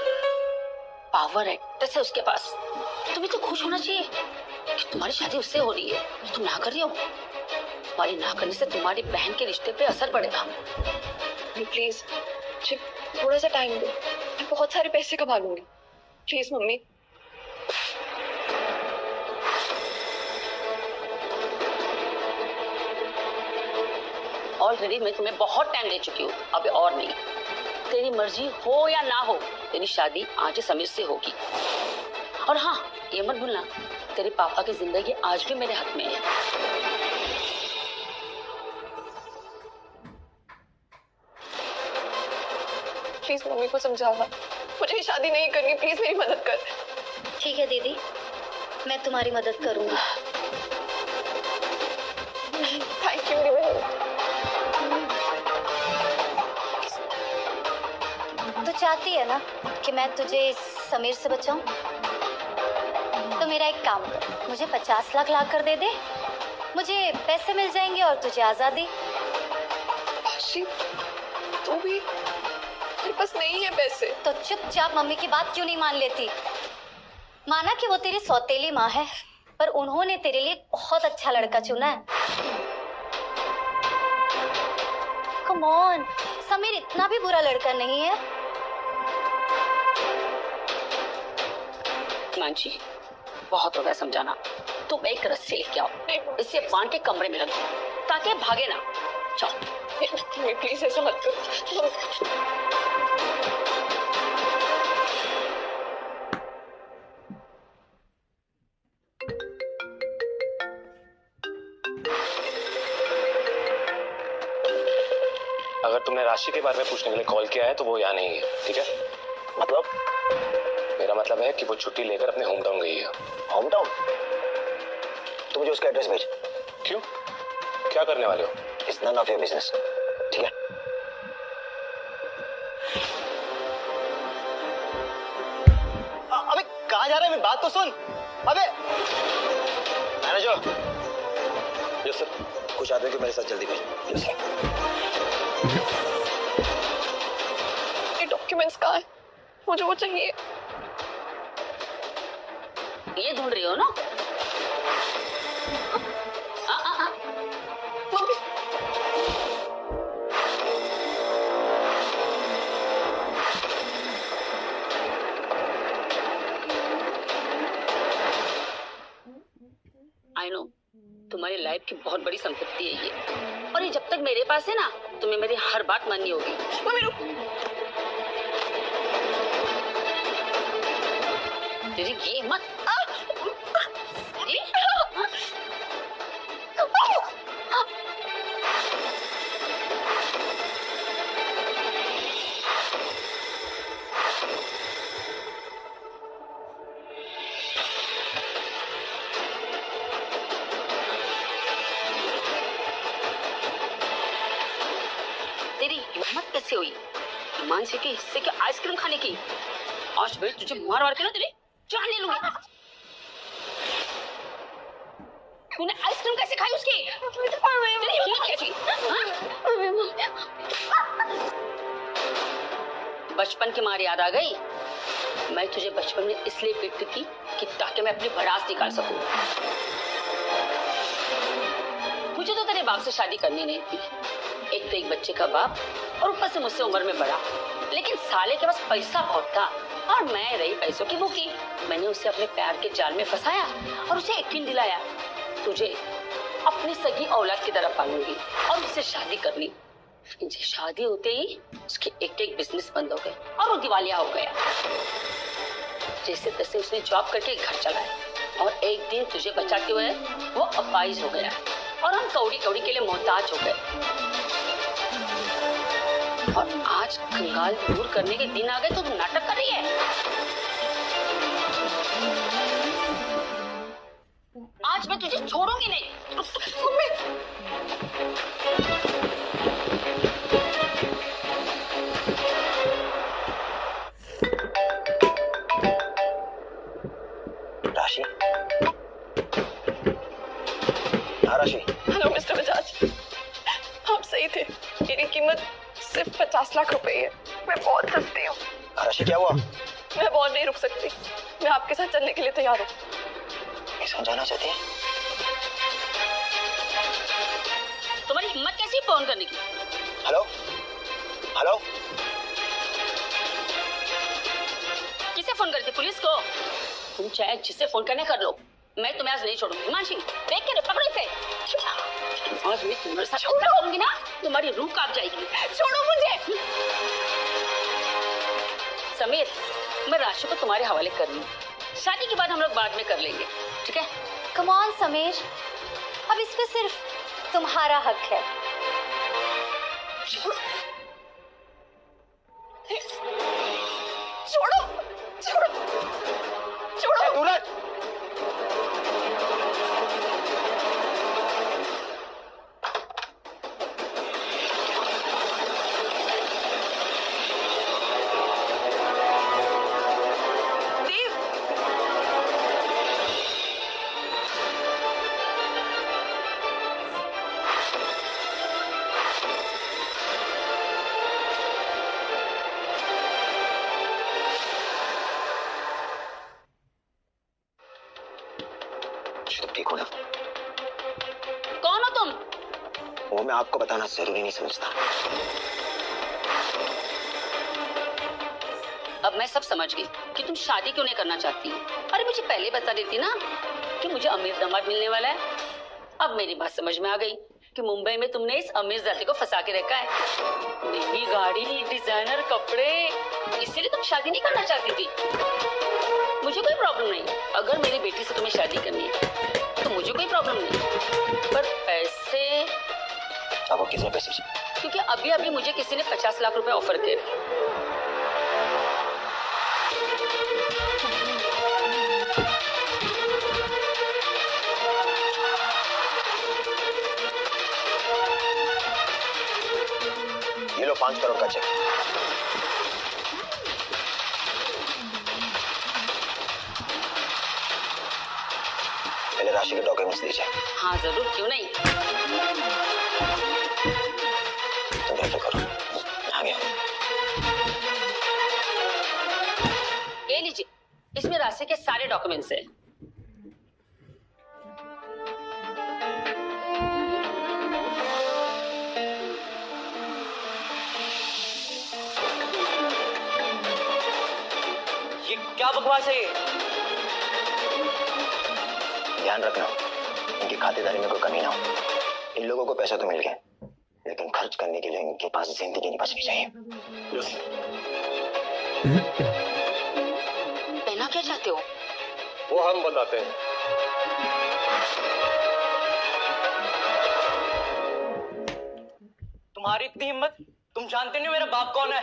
पावर है जैसे उसके पास। तुम्हें तो खुश होना चाहिए कि तुम्हारी शादी उससे हो रही है, तुम ना कर रही हो। तुम्हारी ना करने से तुम्हारी बहन के रिश्ते पे असर पड़ेगा। प्लीज मुझे थोड़ा सा टाइम दो, मैं बहुत सारे पैसे कमा लूंगी। Please mummy. ऑलरेडी मैं तुम्हें बहुत टाइम दे चुकी हूँ, अब और नहीं। तेरी मर्जी हो या ना हो, तेरी शादी आज समीर से होगी। और हाँ, ये मत भूलना, तेरे पापा की जिंदगी आज भी मेरे हाथ में है। प्लीज मम्मी को समझावा, मुझे ये शादी नहीं करनी। प्लीज मेरी मदद कर। ठीक है दीदी, मैं तुम्हारी मदद करूंगी। थैंक यू मेरी बहन। तू चाहती है ना कि मैं तुझे इस समीर से बचाऊं? तो मेरा एक काम कर, मुझे 50 लाख ला कर दे दे, मुझे पैसे मिल जाएंगे और तुझे आजादी। आशी, तू भी, मेरे पास नहीं है पैसे। तो चुपचाप मम्मी की बात क्यों नहीं मान लेती? माना कि वो तेरी सौतेली माँ है, पर उन्होंने तेरे लिए बहुत अच्छा लड़का चुना है। कम ऑन, समीर इतना भी बुरा लड़का नहीं है। मांझी, बहुत हो गया समझाना। तुम एक रस्सी लेके आओ, इसे बांध के कमरे में रख दो ताकि भागे ना। चलो प्लीज ऐसा मत करो। अगर तुमने राशि के बारे में पूछने के लिए कॉल किया है तो वो यहाँ नहीं है, ठीक है? मतलब? मेरा मतलब है कि वो छुट्टी लेकर अपने होम टाउन गई है। Home town? तो मुझे उसका एड्रेस भेज। क्यों? क्या करने वाले हो? It's none of your business, ठीक है? अबे कहाँ जा रहा है? मेरी बात तो सुन। अबे मैनेजर, यस सर। कुछ आदमी को मेरे साथ जल्दी भेज। Yes sir. ये डॉक्यूमेंट्स कहाँ है? मुझे वो चाहिए। ये ढूंढ रही हो ना? मम्मी, आई नो तुम्हारी लाइफ की बहुत बड़ी संपत्ति है ये, और ये जब तक मेरे पास है ना तुम्हें मेरी हर बात माननी होगी। मम्मी रुक। तेरी ये मत तेरी हिम्मत कैसे हुई हिमांशी के हिस्से की आइसक्रीम खाने की? आज भाई तुझे मार मार के ना तेरी जान ले लूंगी। तूने आइसक्रीम कैसे खाई उसकी? तेरी हिम्मत कैसी? बचपन की मार याद आ गई? मैं तुझे बचपन में इसलिए पीटती थी कि ताकि मैं अपनी भड़ास निकाल सकूं। मुझे तो तेरे बाप से शादी करनी नहीं थी। एक तो एक बच्चे का बाप और ऊपर से मुझसे उम्र में बड़ा, लेकिन साले के पास पैसा बहुत था और मैं रही पैसों की भूखी। मैंने उसे अपने प्यार के जाल में फंसाया और उसे यकीन दिलाया तुझे अपनी सगी औलाद की तरह पालूंगी और उससे शादी करनी। मुझे शादी होते ही उसके एक बिजनेस बंद हो गए और वो दिवालिया हो गया। जैसे तैसे उसने जॉब करके घर चलाया और एक दिन तुझे बचाते हुए वो अपाहिज हो गया और हम कौड़ी कौड़ी के लिए मोहताज हो गए। और आज कंगाल दूर करने के दिन आ गए तो तुम नाटक कर रही है। आज मैं तुझे छोड़ूंगी नहीं। राशि, हाँ राशि। हेलो मिस्टर बजाज, आप सही थे। मेरी कीमत सिर्फ 50 लाख रुपए है। मैं बहुत सस्ती हूँ। राशि क्या हुआ? मैं बहुत नहीं रुक सकती। मैं आपके साथ चलने के लिए तैयार हूँ। किसान जाना चाहती है? तुम्हारी हिम्मत कैसी फोन करने की? हेलो हेलो, किसे फोन करती? पुलिस को? तुम चाहे जिससे फोन करने कर लो, मैं तुम्हें आज नहीं छोड़ूंगी। हिमांशी देख के पकड़ो इसे। आज मैं तुम्हारे साथ ऐसा करूंगी ना तुम्हारी रूह कांप जाएगी। छोड़ो मुझे। समीर, मैं राशि को तुम्हारे हवाले कर रही हूँ। शादी के बाद हम लोग बाद में कर लेंगे, ठीक है? कम ऑन समीर, अब इस पे सिर्फ तुम्हारा हक है। छोड़ो छोड़ो छोड़ो। दूरज, तुम ठीक हो ना? कौन हो तुम? वो मैं आपको बताना जरूरी नहीं समझता। अब मैं सब समझ गई कि तुम शादी क्यों नहीं करना चाहती। अरे मुझे पहले बता देती ना कि मुझे अमीर दामाद मिलने वाला है। अब मेरी बात समझ में आ गई कि मुंबई में तुमने इस अमीर जाति को फंसा के रखा है। नई गाड़ी, डिजाइनर कपड़े, इसीलिए तुम शादी नहीं करना चाहती थी। मुझे कोई प्रॉब्लम नहीं, अगर मेरी बेटी से तुम्हें शादी करनी है तो मुझे कोई प्रॉब्लम नहीं। पर पैसे? अब वो कितने पैसे चाहिए? क्योंकि अभी अभी मुझे किसी ने 50 लाख रुपए ऑफर किए। 5 करोड़ का चेक। पहले राशि के डॉक्यूमेंट्स दीजिए। हाँ जरूर, क्यों नहीं। तुम बेफिक्र करो, आ गया। ये लीजिए, इसमें राशि के सारे डॉक्यूमेंट्स है। ये क्या बकवास है ये? ध्यान रखना इनकी खातेदारी में कोई कमी ना हो। इन लोगों को पैसा तो मिल गया, लेकिन खर्च करने के लिए इनके पास जिंदगी नहीं बचनी चाहिए। कहना क्या चाहते हो? वो हम बताते हैं। तुम्हारी इतनी हिम्मत, तुम जानते नहीं हो मेरा बाप कौन है?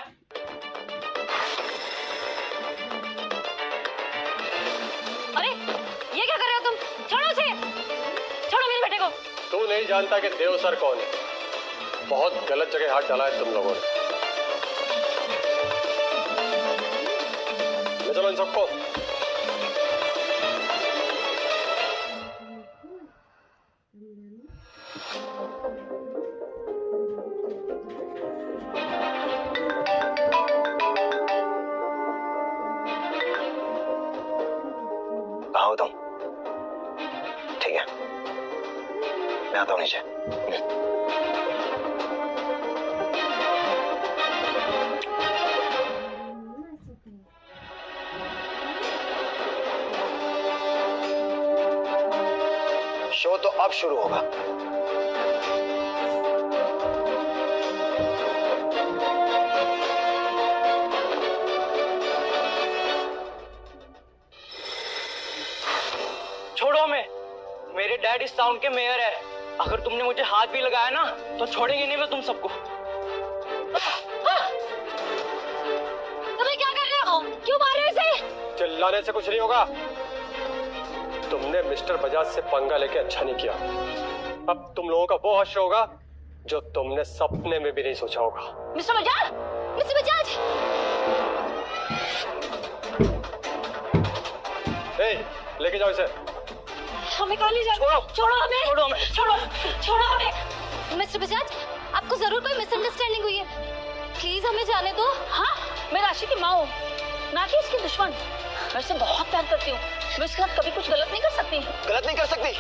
अरे ये क्या कर रहे हो तुम? छोड़ो उसे, छोड़ो मेरे बेटे को। तू नहीं जानता कि देव सर कौन है। बहुत गलत जगह हाथ डाला है तुम लोगों ने। ले चलो इन सबको। कहाँ हो तुम? ठीक है, मैं आता हूँ नीचे। शो तो अब शुरू होगा। छोड़ो हमें, मेरे डैड इस टाउन के मेयर है। अगर तुमने मुझे हाथ भी लगाया ना तो छोड़ेंगे नहीं मैं तुम सबको। तुम्हें क्या कर रहे हो? क्यों मार रहे हो इसे? चिल्लाने से कुछ नहीं होगा। तुमने मिस्टर बजाज से पंगा लेके अच्छा नहीं किया। अब तुम लोगों का वो हश्र होगा जो तुमने सपने में भी नहीं सोचा होगा। Mister Bajaj, mister Bajaj. लेके जाओ इसे। हमें कहाँ ले जाओ? छोड़ो, छोड़ो हमें, छोड़ो हमें, छोड़ो, छोड़ो हमें। मिस्टर बजाज, आपको जरूर कोई मिसअंडरस्टैंडिंग हुई है। प्लीज हमें जाने दो। हाँ, मैं राशि की माँ हूँ, ना कि इसकी दुश्मन। मैं इससे बहुत प्यार करती हूँ। मैं इसके साथ कभी कुछ गलत नहीं कर सकती। गलत नहीं कर सकती।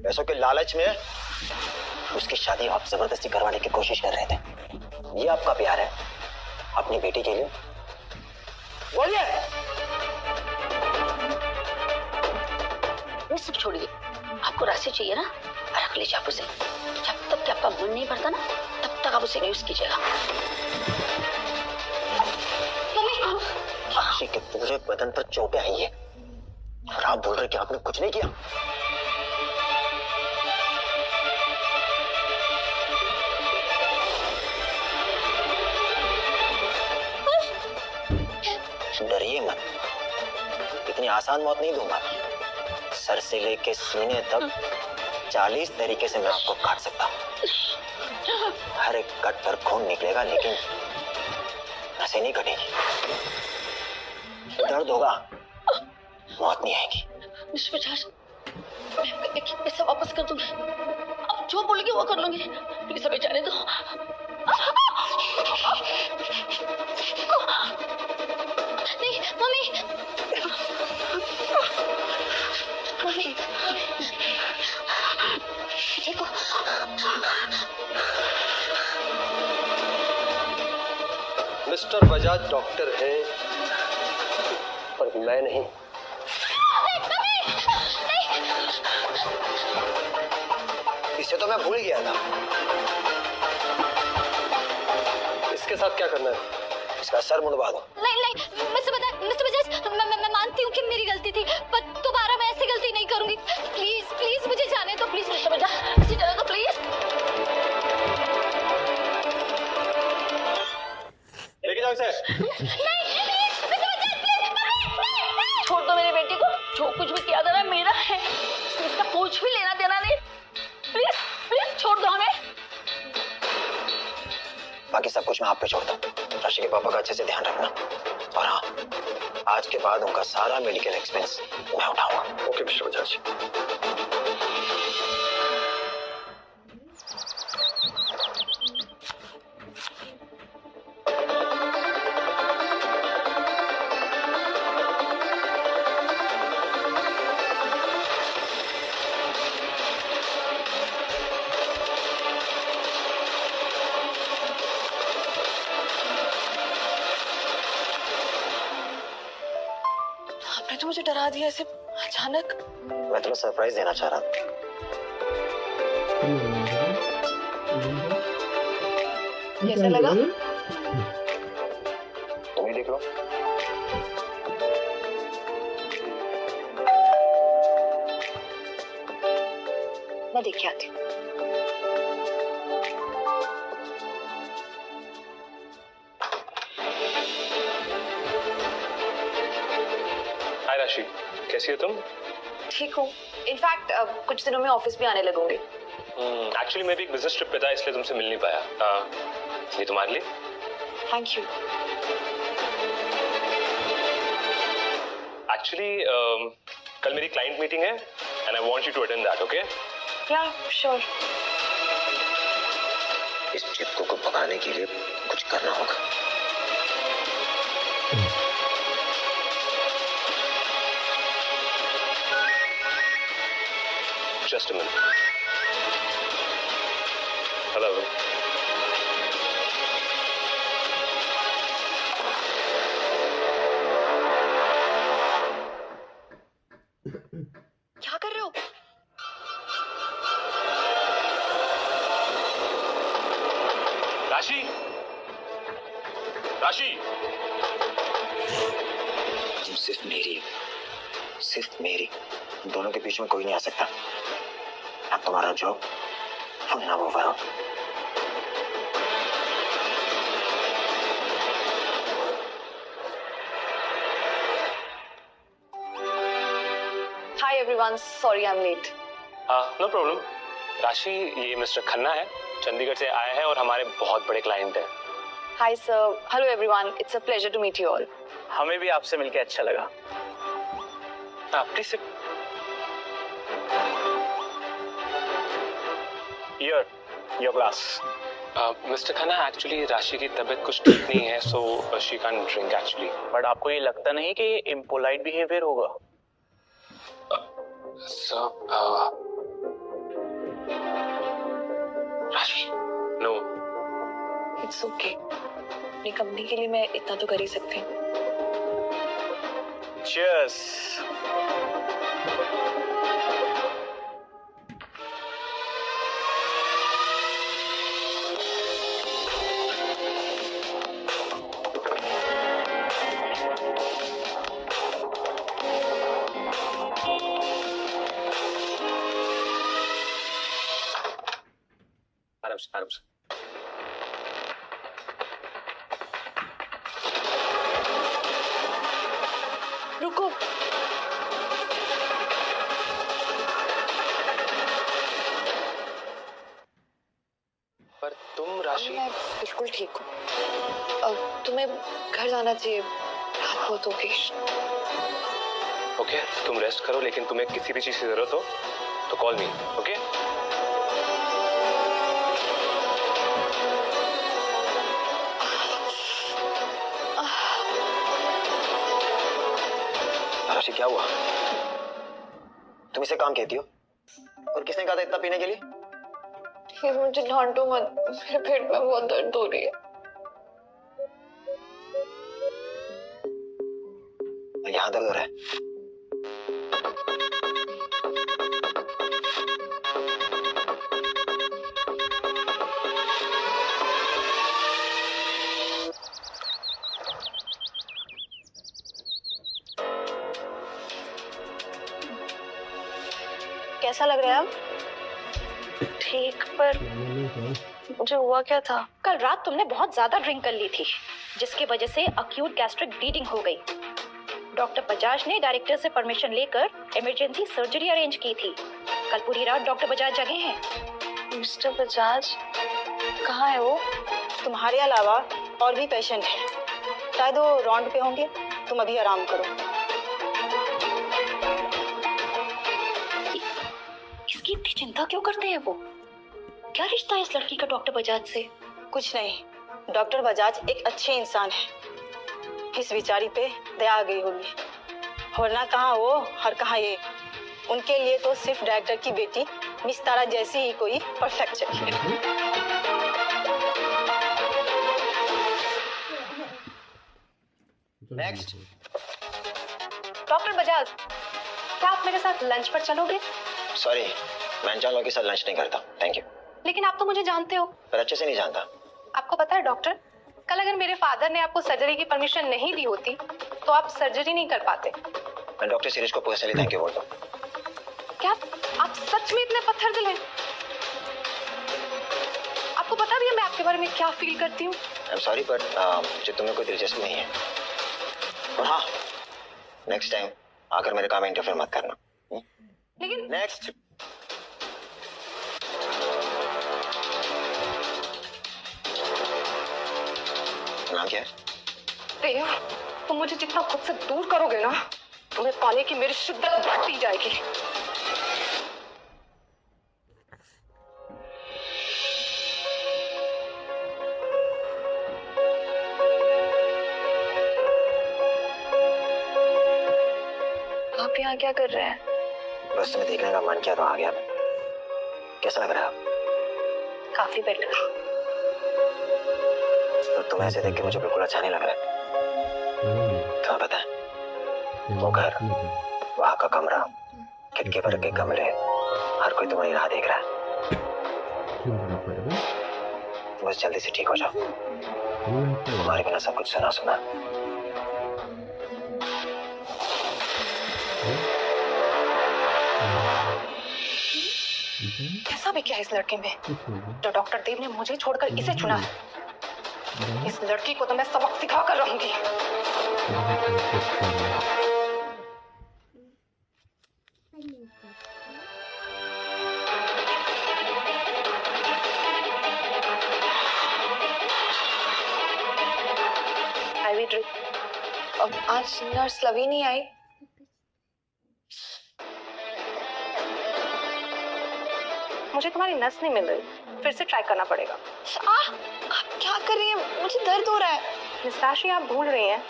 पैसों के लालच में उसकी शादी आप जबरदस्ती करवाने की कोशिश कर रहे थे। ये आपका प्यार है अपनी बेटी के लिए? बोलिए। ये सब छोड़िए, आपको राशि चाहिए ना, रख लीजिए आप उसे। जब तक कि आपका मन नहीं भरता ना, तब तक आप उसे यूज कीजिएगा। राशि के पूरे बदन पर चोटें आई है और आप बोल रहे कि आपने कुछ नहीं किया। डरिए मत, इतनी आसान मौत नहीं दूंगा। सर से लेके सीने तक 40 तरीके से मैं आपको काट सकता हूँ। हर एक कट पर खून निकलेगा, लेकिन नसें नहीं कटेगी। दर्द होगा, मौत नहीं आएगी। मिस्टर बजाज, मैं आपका एक एक पैसा वापस कर दूंगी। आप जो बोलेंगे वो कर लूंगी। प्लीज हमें जाने दो। नहीं मम्मी, मम्मी देखो। मिस्टर बजाज डॉक्टर है, पर मैं नहीं। इसे तो मैं भूल गया था। इसके साथ क्या करना है? इसका सर मुड़वा दो। नहीं मिस्टर बजाज, मैं मानती हूँ कि मेरी गलती थी, पर दोबारा मैं ऐसी गलती नहीं करूंगी। प्लीज मुझे जाने दो। प्लीज मिस्टर बजाज, मुझे जाने दो प्लीज। लेके जाओ इसे। छोड़ दो मेरे बेटे को। जो कुछ भी किया था ना मेरा है, इसका कोई कुछ भी लेना देना नहीं। प्लीज प्लीज छोड़ दो हमें। बाकी सब कुछ मैं आप पे छोड़ता हूँ। राशि के पापा का अच्छे से ध्यान रखना। और हाँ, आज के बाद उनका सारा मेडिकल एक्सपेंस मैं उठाऊंगा। Okay mister Bajaj. आपने तो मुझे डरा दिया ऐसे अचानक। मैं तुम्हें सरप्राइज देना चाह रहा था। कैसा लगा? तुम ही देख लो। मैं देख के आती हूँ। हाय राशि, कैसी हो तुम? ठीक हूँ। इनफैक्ट कुछ दिनों में ऑफिस भी आने लगूंगी। एक्चुअली मैं भी एक बिजनेस ट्रिप पे था, इसलिए तुमसे मिल नहीं पाया। ये तुम्हारे लिए। Thank you. एक्चुअली कल मेरी क्लाइंट मीटिंग है and I want you to attend that, okay? या श्योर। इस चिपको को पकाने के लिए कुछ करना होगा। Just a minute. Hello. क्या कर रहे हो? राशि, राशि, तुम सिर्फ मेरी, सिर्फ मेरी। दोनों के बीच में कोई नहीं आ सकता। अब तुम्हारा जॉब ना वो Varun. Hi everyone, sorry I am late. No problem. Rashi, ये मिस्टर खन्ना है, चंडीगढ़ से आए हैं और हमारे बहुत बड़े क्लाइंट हैं। Hi sir, hello everyone, it's a pleasure to meet you all. हमें भी आपसे मिलकर अच्छा लगा। Please. Your glass. Mister Khanna, actually Rashi की तबीयत कुछ ठीक नहीं है, so she can drink actually. But आपको ये लगता नहीं कि ये इम्पोलाइट बिहेवियर होगा? राशि, नो। It's okay. अपनी कंपनी के लिए मैं इतना तो कर ही सकती हूँ। Cheers. आराम से, आराम से। रुको। पर तुम राशि। मैं बिल्कुल ठीक हूँ। अब तुम्हें घर जाना चाहिए, रात बहुत हो गई। ओके, तुम रेस्ट करो, लेकिन तुम्हें किसी भी चीज की जरूरत हो तो कॉल मी, ओके? राशि, क्या हुआ? तुम इसे काम कहती हो? और किसने कहा था इतना पीने के लिए? प्लीज मुझे डांटो मत, मेरे पेट में बहुत दर्द हो रही है। यहाँ दर्द हो रहा है। कैसा लग रहा है अब? ठीक, पर मुझे हुआ क्या था? कल रात तुमने बहुत ज्यादा ड्रिंक कर ली थी, जिसकी वजह से अक्यूट गैस्ट्रिक ब्लीडिंग हो गई। डॉक्टर बजाज ने डायरेक्टर से परमिशन लेकर इमरजेंसी सर्जरी अरेंज की थी। कल पूरी रात डॉक्टर बजाज जगे हैं। मिस्टर बजाज कहाँ है वो? तुम्हारे अलावा और भी पेशेंट हैं, शायद वो राउंड पे होंगे। तुम अभी आराम करो। इसकी इतनी चिंता क्यों करते हैं वो? क्या रिश्ता है इस लड़की का डॉक्टर बजाज से? कुछ नहीं, डॉक्टर बजाज एक अच्छे इंसान है। इस बेचारी पे दया आ गई होगी, वरना कहाँ वो और कहाँ ये। उनके लिए तो सिर्फ डायरेक्टर की बेटी मिस तारा जैसी ही कोई परफेक्ट चाहिए। नेक्स्ट। डॉक्टर बजाज, क्या आप मेरे साथ लंच पर चलोगे? सॉरी, मैं अनजान लोगों के साथ लंच नहीं करता, थैंक यू। लेकिन आप तो मुझे जानते हो। पर अच्छे से नहीं जानता। आपको पता है डॉक्टर, कल अगर मेरे फादर ने आपको सर्जरी की परमिशन नहीं दी होती तो आप सर्जरी नहीं कर पाते। मैं डॉक्टर सीरीज को पर्सनली थैंक यू बोलता हूँ। क्या आप सच में इतने पत्थर दिल हैं? आपको पता भी है मैं आपके बारे में क्या फील करती हूँ? आई एम सॉरी बट मुझे तुम्हें कोई दिलचस्पी नहीं है। और हाँ, नेक्स्ट टाइम आकर मेरे काम में इंटरफेयर मत करना। लेकिन नेक्स्ट। नाम क्या है? देव, तुम मुझे जितना खुद से दूर करोगे ना, तुम्हें पाने की मेरी शिद्दत बढ़ती जाएगी। आप यहाँ क्या कर रहे हैं? बस तुम्हें देखने का मन किया तो आ गया। कैसा लग रहा है? काफी बेटर। तो तुम्हें ऐसे देख के मुझे बिल्कुल अच्छा नहीं लग रहा है। तुम्हें पता है, वो घर, वहाँ का कमरा, खिड़की पर के कमरे, हर कोई तुम्हारी राह देख रहा है। बस जल्दी से ठीक हो जाओ। तुम्हारे बिना सब कुछ सुना सुना। कैसा भी क्या इस लड़के में, जो डॉक्टर देव ने मुझे छोड़कर इसे चुना है। इस लड़की को तो मैं सबक सिखा कर रहूंगी। IV drip. अब आज नर्स लवी नहीं आई। मुझे तुम्हारी नस नहीं मिल रही, फिर से ट्राई करना पड़ेगा। आप क्या कर रही हैं? मुझे दर्द हो रहा है। मिस राशि, आप भूल रही हैं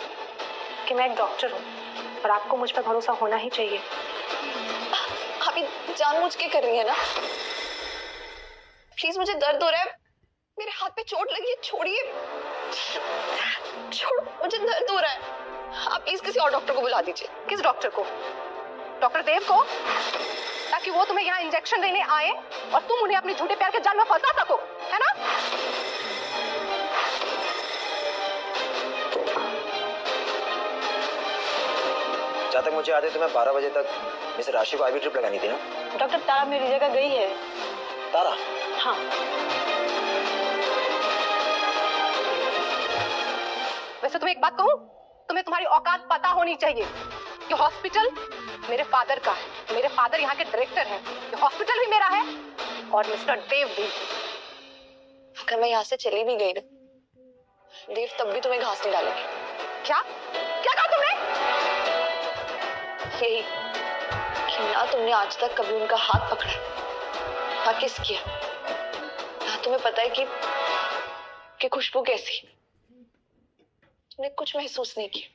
कि मैं एक डॉक्टर हूँ और आपको मुझ पर भरोसा होना ही चाहिए। आप ये जानबूझ के कर रही हैं ना? प्लीज, मुझे दर्द हो रहा है। मेरे हाथ पे चोट लगी है, छोड़िए। छोड़ो, मुझे दर्द हो रहा है। आप प्लीज किसी और डॉक्टर को बुला दीजिए। किस डॉक्टर को? डॉक्टर देव को, ताकि वो तुम्हें यहाँ इंजेक्शन देने आए और तुम उन्हें अपने झूठे प्यार के जाल में फंसा सको, है ना? जहाँ तक मुझे याद है तुम्हें 12 बजे तक मिस राशि को आईवी ड्रिप लगानी थी ना? डॉक्टर तारा मेरी जगह गई है। तारा? हाँ। वैसे तुम्हें एक बात कहूँ, तुम्हें तुम्हारी औकात पता होनी चाहिए। ये हॉस्पिटल मेरे फादर का है, मेरे फादर यहाँ के डायरेक्टर हैं। ये हॉस्पिटल भी मेरा है और मिस्टर देव भी। अगर मैं यहाँ से चली भी गई ना, देव तब भी तुम्हें घास नहीं डालेंगे। क्या क्या कहा तुमने? यही कि ना तुमने आज तक कभी उनका हाथ पकड़ा है, ना किस किया, ना तुम्हें पता है कि खुशबू कैसी। तुमने कुछ महसूस नहीं किया।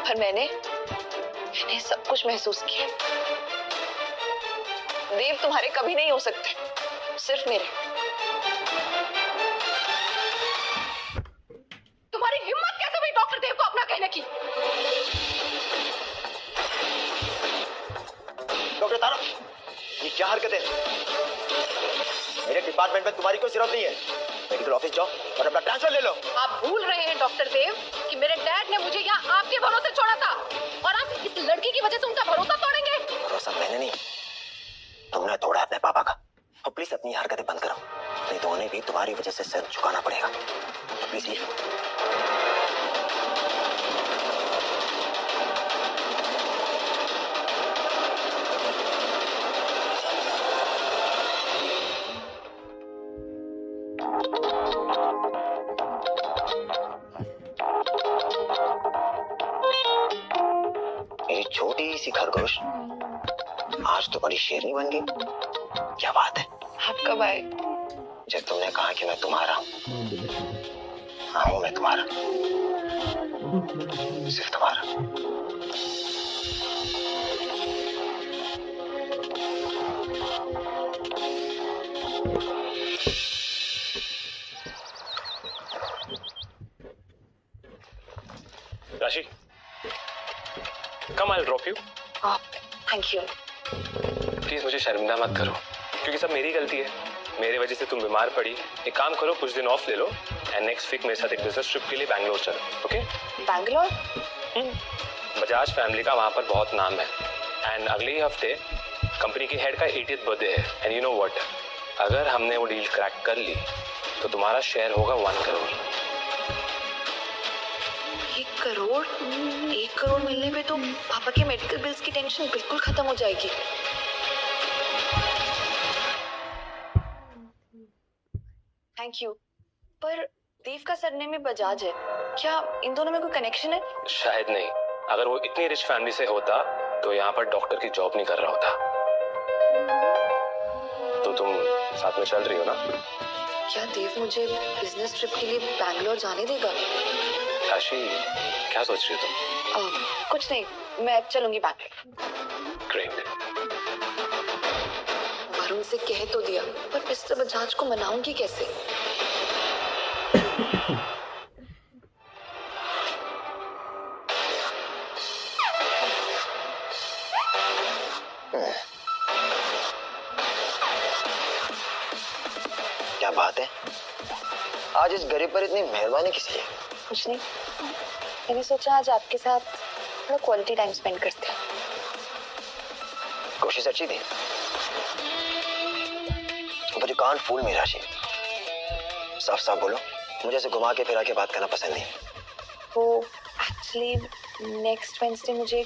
पर मैंने सब कुछ महसूस किया। देव तुम्हारे कभी नहीं हो सकते, सिर्फ मेरे। तुम्हारी हिम्मत कैसे हुई डॉक्टर देव को अपना कहने की? डॉक्टर तारा, ये क्या हरकत है? मेरे डिपार्टमेंट में तुम्हारी कोई जरूरत नहीं है। मेडिकल ऑफिस जाओ और अपना ट्रांसफर ले लो। आप भूल रहे हैं डॉक्टर देव कि मेरे डैड ने मुझे यहाँ आपके भरोसे छोड़ा था और आप इस लड़की की वजह से उनका भरोसा तोड़ेंगे। भरोसा मैंने नहीं, तुमने तोड़ा अपने पापा का। और प्लीज अपनी हरकतें बंद करो, नहीं तो उन्हें भी तुम्हारी वजह से सर झुकाना पड़ेगा। Please leave. मेरी छोटी सी खरगोश आज तो बड़ी शेरनी बन गई। क्या बात है? आप कब आए? जब तुमने कहा कि मैं तुम्हारा हाँ हूं, मैं तुम्हारा, सिर्फ तुम्हारा। Rashi, come I drop you. Thank you. Please मुझे शर्मिंदा मत करो, क्योंकि सब मेरी गलती है। मेरे वजह से तुम बीमार पड़ी। एक काम करो, कुछ दिन ऑफ ले लो एंड नेक्स्ट वीक मेरे साथ एक बिजनेस ट्रिप के लिए बैंगलोर चलो। ओके? बैंगलोर? बजाज फैमिली का वहां पर बहुत नाम है एंड अगले ही हफ्ते कंपनी की हेड का 80th बर्थडे है। एंड यू नो व्हाट, अगर हमने वो डील क्रैक कर ली तो तुम्हारा शेयर होगा 1 करोड़। 1 करोड़? 1 करोड़ मिलने पे तो पापा के मेडिकल बिल्स की टेंशन बिल्कुल खत्म हो जाएगी। Thank you. पर देव का सरनेम में बजाज है, क्या इन दोनों में कोई कनेक्शन है? शायद नहीं। अगर वो इतनी रिच फैमिली से होता तो यहाँ पर डॉक्टर की जॉब नहीं कर रहा होता। तो तुम साथ में चल रही हो ना? क्या देव मुझे बिजनेस ट्रिप के लिए बैंगलोर जाने देगा? राशि, क्या सोच रही हो तुम? कुछ नहीं, मैं चलूंगी बैंगलोर। ग्रेट। वरुण से कह तो दिया, पर मिस्टर बजाज को मनाऊंगी कैसे? क्या बात है? आज इस गरीब पर इतनी मेहरबानी किस लिए? कुछ नहीं, मैंने सोचा आज आपके साथ थोड़ा क्वालिटी टाइम स्पेंड करते हैं। कोशिश अच्छी थी, but you can't fool me, राशि। साफ साफ बोलो, मुझे ऐसे घुमा के फिरा के बात करना पसंद नहीं। वो एक्चुअली नेक्स्ट वेडनेसडे मुझे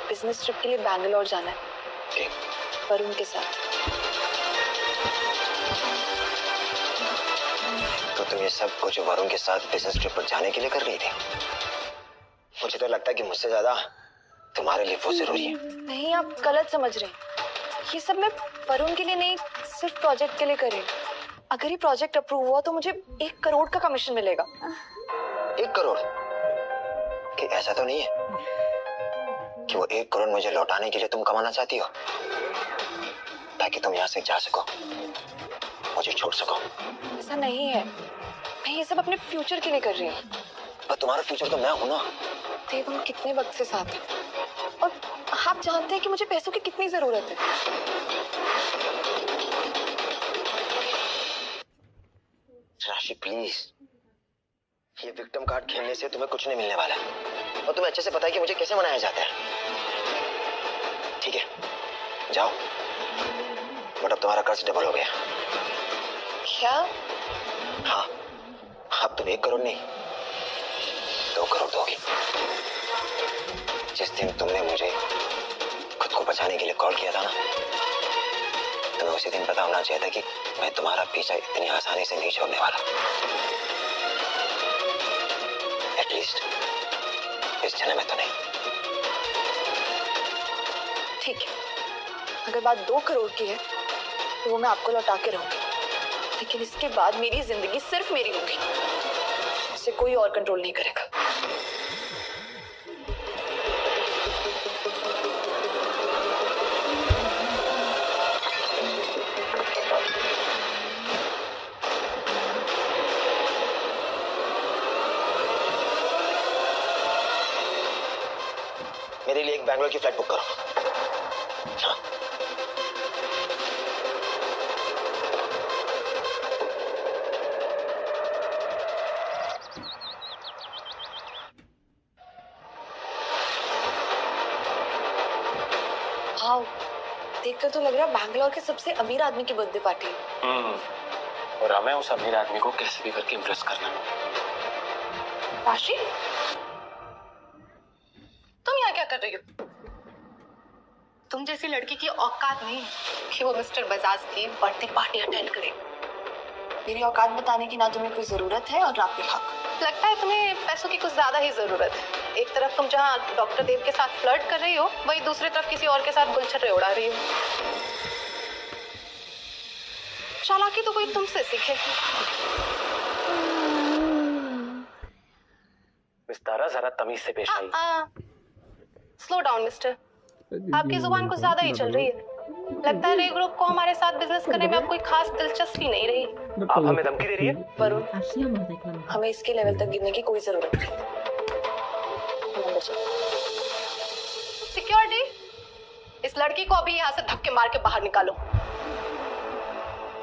बिजनेस ट्रिप के लिए बैंगलोर जाना है। ठीक। वरुण के साथ। तो तुम ये सब कुछ वरुण के साथ बिजनेस ट्रिप पर जाने के लिए कर रही थी? मुझे तो लगता है कि मुझसे ज्यादा तुम्हारे लिए वो जरूरी है। नहीं, आप गलत समझ रहे हैं। ये सब मैं वरुण के लिए नहीं, सिर्फ प्रोजेक्ट के लिए कर रही हूँ। अगर ये प्रोजेक्ट अप्रूव हुआ तो मुझे 1 करोड़ का कमीशन मिलेगा। 1 करोड़? कि ऐसा तो नहीं है कि वो 1 करोड़ मुझे लौटाने के लिए तुम कमाना चाहती हो, ताकि तुम यहाँ से जा सको, मुझे छोड़ सको? ऐसा नहीं है, मैं ये सब अपने फ्यूचर के लिए कर रही हूँ। पर तुम्हारा फ्यूचर तो मैं हूं ना। देव, हम कितने वक्त से साथ हैं और आप जानते हैं कि मुझे पैसों की कितनी जरूरत है। राशि प्लीज, ये विक्टिम कार्ड खेलने से तुम्हें कुछ नहीं मिलने वाला है और तुम्हें अच्छे से पता है कि मुझे कैसे मनाया जाता है। ठीक है, जाओ, बट अब तुम्हारा कर्ज डबल हो गया। क्या? हाँ, अब तुम 1 करोड़ नहीं 2 करोड़ दोगी। जिस दिन तुमने मुझे खुद को बचाने के लिए कॉल किया था ना, तुम्हें उसी दिन पता होना चाहिए था कि मैं तुम्हारा पीछा इतनी आसानी से नहीं छोड़ने वाला। एटलीस्ट इस जन्म में तो नहीं। ठीक है, अगर बात 2 करोड़ की है तो वो मैं आपको लौटा के रहूंगी, लेकिन इसके बाद मेरी जिंदगी सिर्फ मेरी होगी, इसे कोई और कंट्रोल नहीं करेगा। मेरे लिए एक बैंगलोर की फ्लाइट बुक करो। हाँ। हाँ, देखकर तो लग रहा है बैंगलोर के सबसे अमीर आदमी की बर्थडे पार्टी है। और हमें उस अमीर आदमी को कैसे भी करके इम्प्रेस करना। राशि, तुम यहाँ क्या कर रही हो? तुम जैसी लड़की की औकात नहीं कि वो मिस्टर बजाज की बर्थडे पार्टी अटेंड करे। मेरी औकात बताने की ना तुम्हें कोई जरूरत है और ना कोई हक। लगता है तुम्हें पैसों की कुछ ज्यादा ही जरूरत है। एक तरफ तुम जहाँ डॉक्टर देव के साथ फ्लर्ट कर रही हो, वही दूसरी तरफ किसी और के साथ गुलछर्रे उड़ा रही हो। चालाकी तो कोई तुमसे सीखे। विस्तारा, जरा तमीज से पेश आई। स्लो डाउन मिस्टर, आपकी जुबान कुछ ज्यादा ही चल रही है। लगता है रे ग्रुप को हमारे साथ बिजनेस करने में अब कोई खास दिलचस्पी नहीं रही। आप हमें धमकी दे रही है? वरुण, हमें इसके लेवल तक गिरने की कोई जरूरत नहीं। सिक्योरिटी, इस लड़की को अभी यहाँ से धक्के मार के बाहर निकालो।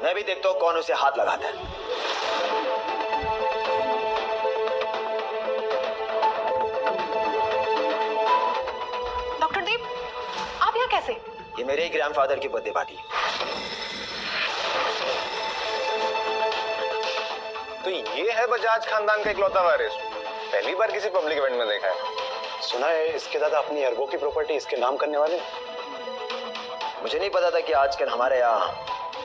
मैं भी देखता हूँ कौन उसे हाथ लगाता है। डॉक्टर देव, आप यहाँ कैसे? ये मेरे ही ग्रैंडफादर की बर्थडे पार्टी। तो ये है बजाज खानदान का इकलौता वारिस। पहली बार किसी पब्लिक इवेंट में देखा है। सुना है इसके दादा अपनी अरबों की प्रॉपर्टी इसके नाम करने वाले। मुझे नहीं पता था कि आजकल हमारे यहाँ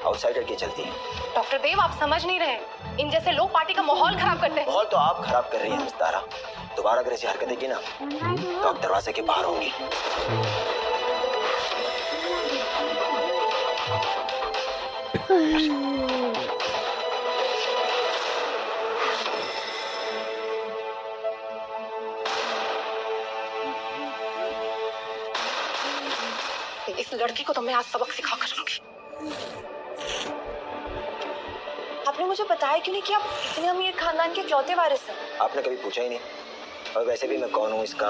आउटसाइडर की चलती है। डॉक्टर देव, आप समझ नहीं रहे। इन जैसे लोग पार्टी का माहौल खराब करते हैं। माहौल तो आप खराब कर रही हैं विस्तारा। दोबारा अगर ऐसी हरकतें की ना तो आप दरवाजे के बाहर होंगी। इस लड़की को तो मैं आज सबक सिखा कर रहूंगी। आपने मुझे बताया क्यों नहीं कि आप इतने अमीर खानदान के इकलौते वारिस हैं? आपने कभी पूछा ही नहीं। और वैसे भी मैं कौन हूँ इसका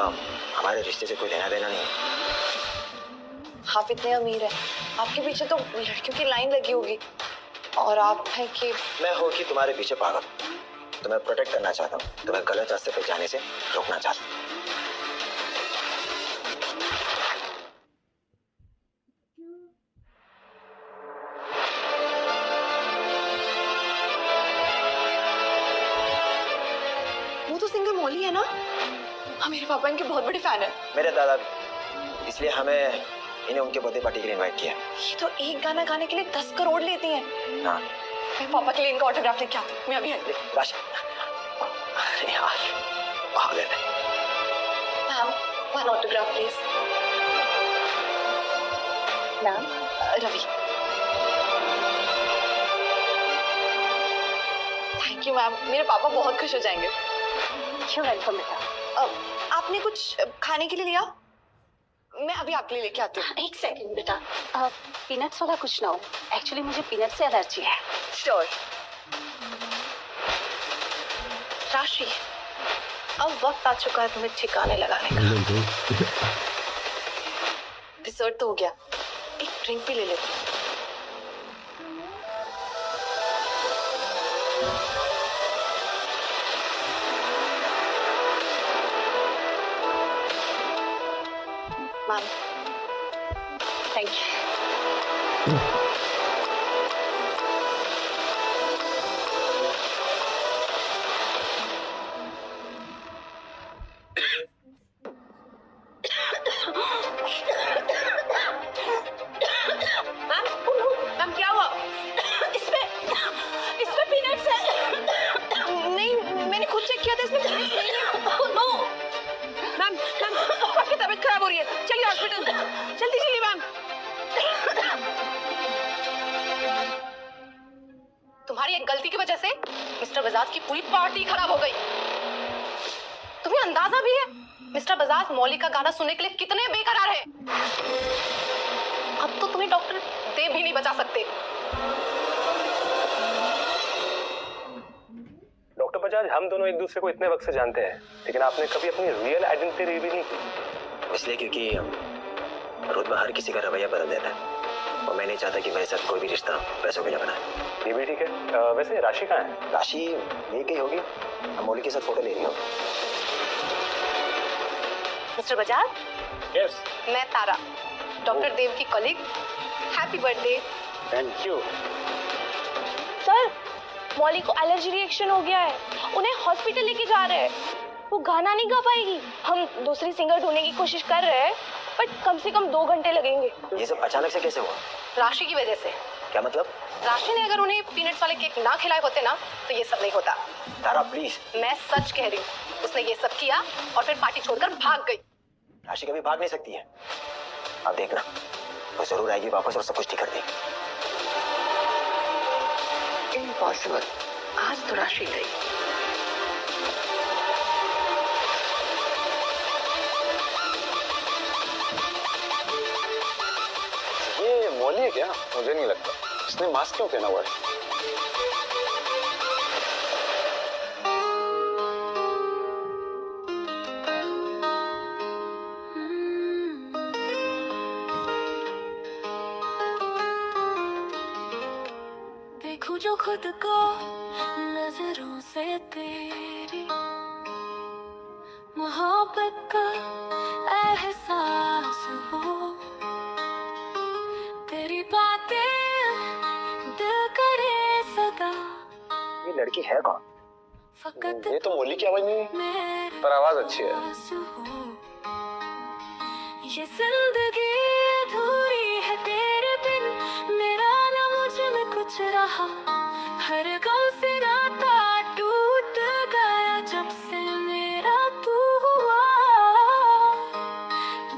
हमारे रिश्ते से कोई लेना देना नहीं। आप इतने अमीर हैं, आपके पीछे तो लड़कियों की लाइन लगी होगी। और आप हैं कि मैं हूँ कि तुम्हारे पीछे पागल। तुम्हें प्रोटेक्ट करना चाहता हूँ, तुम्हें गलत रास्ते पे जाने से रोकना चाहता हूँ। वो तो सिंगर मौली है ना? हाँ, मेरे पापा इनके बहुत बड़े फैन है। मेरे दादा भी। इसलिए हमें इन्हें उनके बर्थडे पार्टी के लिए इनवाइट किया। ये तो एक गाना गाने के लिए 10 करोड़ लेती हैं। हाँ। मैं पापा के लिए इनका ऑटोग्राफ लेके आती हूँ। मैं अभी आती हूँ। राशि, अरे यार, पागल है। Ma'am, one autograph please. Ma'am, Ravi. Thank you ma'am, मेरे पापा बहुत खुश हो जाएंगे। क्यों वेलकम बेटा। आपने कुछ खाने के लिए लिया? मैं अभी आपके लिए लेके आती हूँ। एक सेकंड बेटा, पीनट्स वाला कुछ ना हो। एक्चुअली मुझे पीनट से एलर्जी है। श्योर। राशि, अब वक्त आ चुका है तुम्हें ठिकाने लगाने का। डिजर्ट तो हो गया, एक ड्रिंक भी ले लेती हूँ। Ma'am, thank you. मैम क्या हुआ? इसमें पीनट्स है। नहीं, मैंने खुद चेक किया था, इसमें पीनट्स नहीं है। नो मैम, आपकी तबीयत खराब हो रही है, चलिए हॉस्पिटल। जल्दी चलिए मैम। तुम्हारी एक गलती की वजह से मिस्टर बजाज की पूरी पार्टी खराब हो गई। तुम्हें अंदाजा भी है मिस्टर बजाज मौली का गाना सुनने के लिए कितने बेकरार हैं। अब तो तुम्हें डॉक्टर देव भी नहीं बचा सकते। डॉक्टर बजाज, हम दोनों एक दूसरे को इतने वक्त से जानते हैं, लेकिन आपने कभी अपनी रियल आइडेंटिटी रिवील नहीं की। इसलिए क्योंकि रुतबा हर किसी का रवैया बदल देता है और मैं नहीं चाहता कि मेरे साथ कोई भी रिश्ता पैसों के लिए बनाए। ये भी ठीक है। वैसे राशि कहाँ है? राशि यही कहीं होगी, हम मौली के साथ फोटो ले रही हूँ। मिस्टर बजाज। यस। मैं तारा, डॉक्टर देव की colleague. Happy birthday. Thank you. Sir, Mauli को एलर्जी रिएक्शन हो गया है, उन्हें हॉस्पिटल लेके जा रहे हैं। वो गाना नहीं गा पाएगी। हम दूसरी सिंगर ढूंढने की कोशिश कर रहे हैं, बट कम से कम 2 घंटे लगेंगे। ये सब अचानक से कैसे हुआ? राशि की वजह से। क्या मतलब? राशि ने अगर उन्हें पीनट्स वाले केक ना खिलाए होते ना, तो ये सब नहीं होता। तारा प्लीज। मैं सच कह रही हूँ, उसने ये सब किया और फिर पार्टी छोड़कर भाग गई। राशि कभी भाग नहीं सकती है। अब देखना, वो जरूर आएगी वापस और सब कुछ ठीक कर देगी। इम्पॉसिबल। आज तो राशि गई। ये मौली है क्या? मुझे नहीं लगता। इसने मास्क क्यों पहना हुआ है? देखूं जो खुद को नजरों से तेरी मोहब्बत का एहसास हो, तेरी बातें दिल करे सदा। ये लड़की है कौन? ये तो मौली की आवाज नहीं, पर आवाज अच्छी है। ये जिंदगी अधूरी है तेरे बिन, मेरा ना मुझ में कुछ रहा। हर गम से नाता टूट गया जब से मेरा तू हुआ,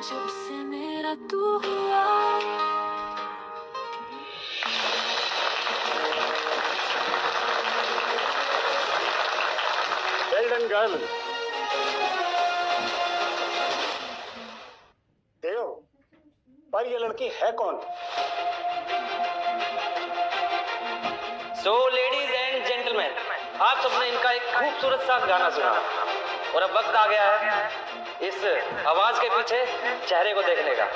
जब से मेरा तू हुआ। Well done, girl. देव, पर ये लड़की है कौन? सो लेडीज एंड जेंटलमैन, आप सबने इनका एक खूबसूरत सा गाना सुना और अब वक्त आ गया है इस आवाज के पीछे चेहरे को देखने का।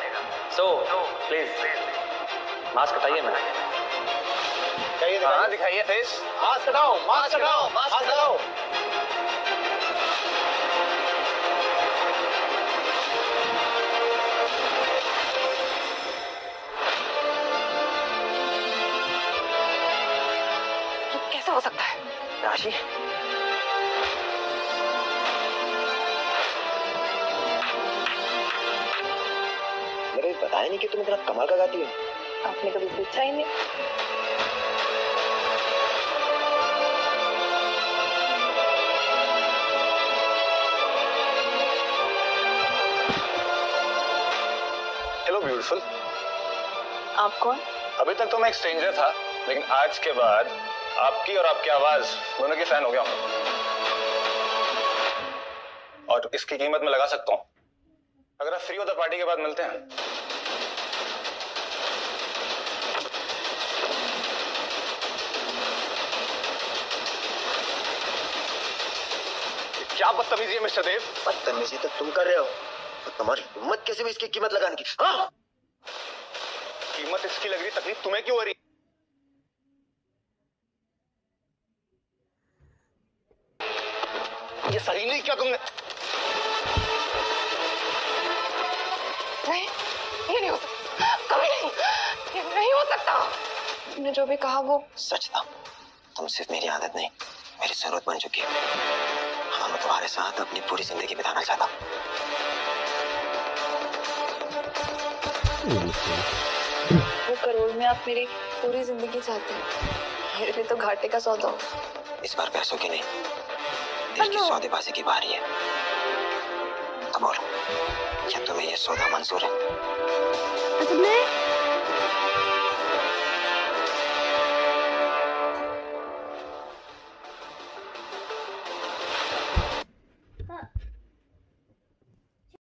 सो प्लीज मास्क हटाइए। मैं हाँ, दिखाइए फेस। मास्क हटाओ, मास्क हटाओ, मास्क हटाओ। कैसे हो सकता है? राशि? मेरे बताया नहीं कि तुम इतना कमाल का गाती हो। आपने कभी पूछा ही नहीं। Hello beautiful. आप कौन? अभी तक तो मैं एक स्ट्रेंजर था, लेकिन आज के बाद आपकी और आपकी आवाज दोनों की फैन हो गया हूं। और इसकी कीमत मैं लगा सकता हूं। अगर आप फ्री हो तो पार्टी के बाद मिलते हैं। क्या बदतमीजी है मिस्टर देव? बदतमीजी तो तुम कर रहे हो, तो तुम्हारी हिम्मत कैसे भी इसकी कीमत लगाने की? हाँ? कीमत इसकी लग रही, तकलीफ तुम्हें क्यों हो रही? ये सही नहीं किया तुमने। नहीं, ये नहीं हो सकता, कभी नहीं, ये नहीं हो सकता। तुमने जो भी कहा वो सच था। तुम सिर्फ मेरी आदत नहीं, मेरी जरूरत बन चुकी है। हाँ, मैं तुम्हारे साथ अपनी पूरी जिंदगी बिताना चाहता हूँ। वो करोड़ में आप मेरी पूरी जिंदगी चाहते हैं, मेरे लिए तो घाटे का सौदा हो। इस बार पैसों की नहीं, दिल की सौदेबाजी की बारी है। तो बोलो, क्या तुम्हें ये सौदा मंजूर है?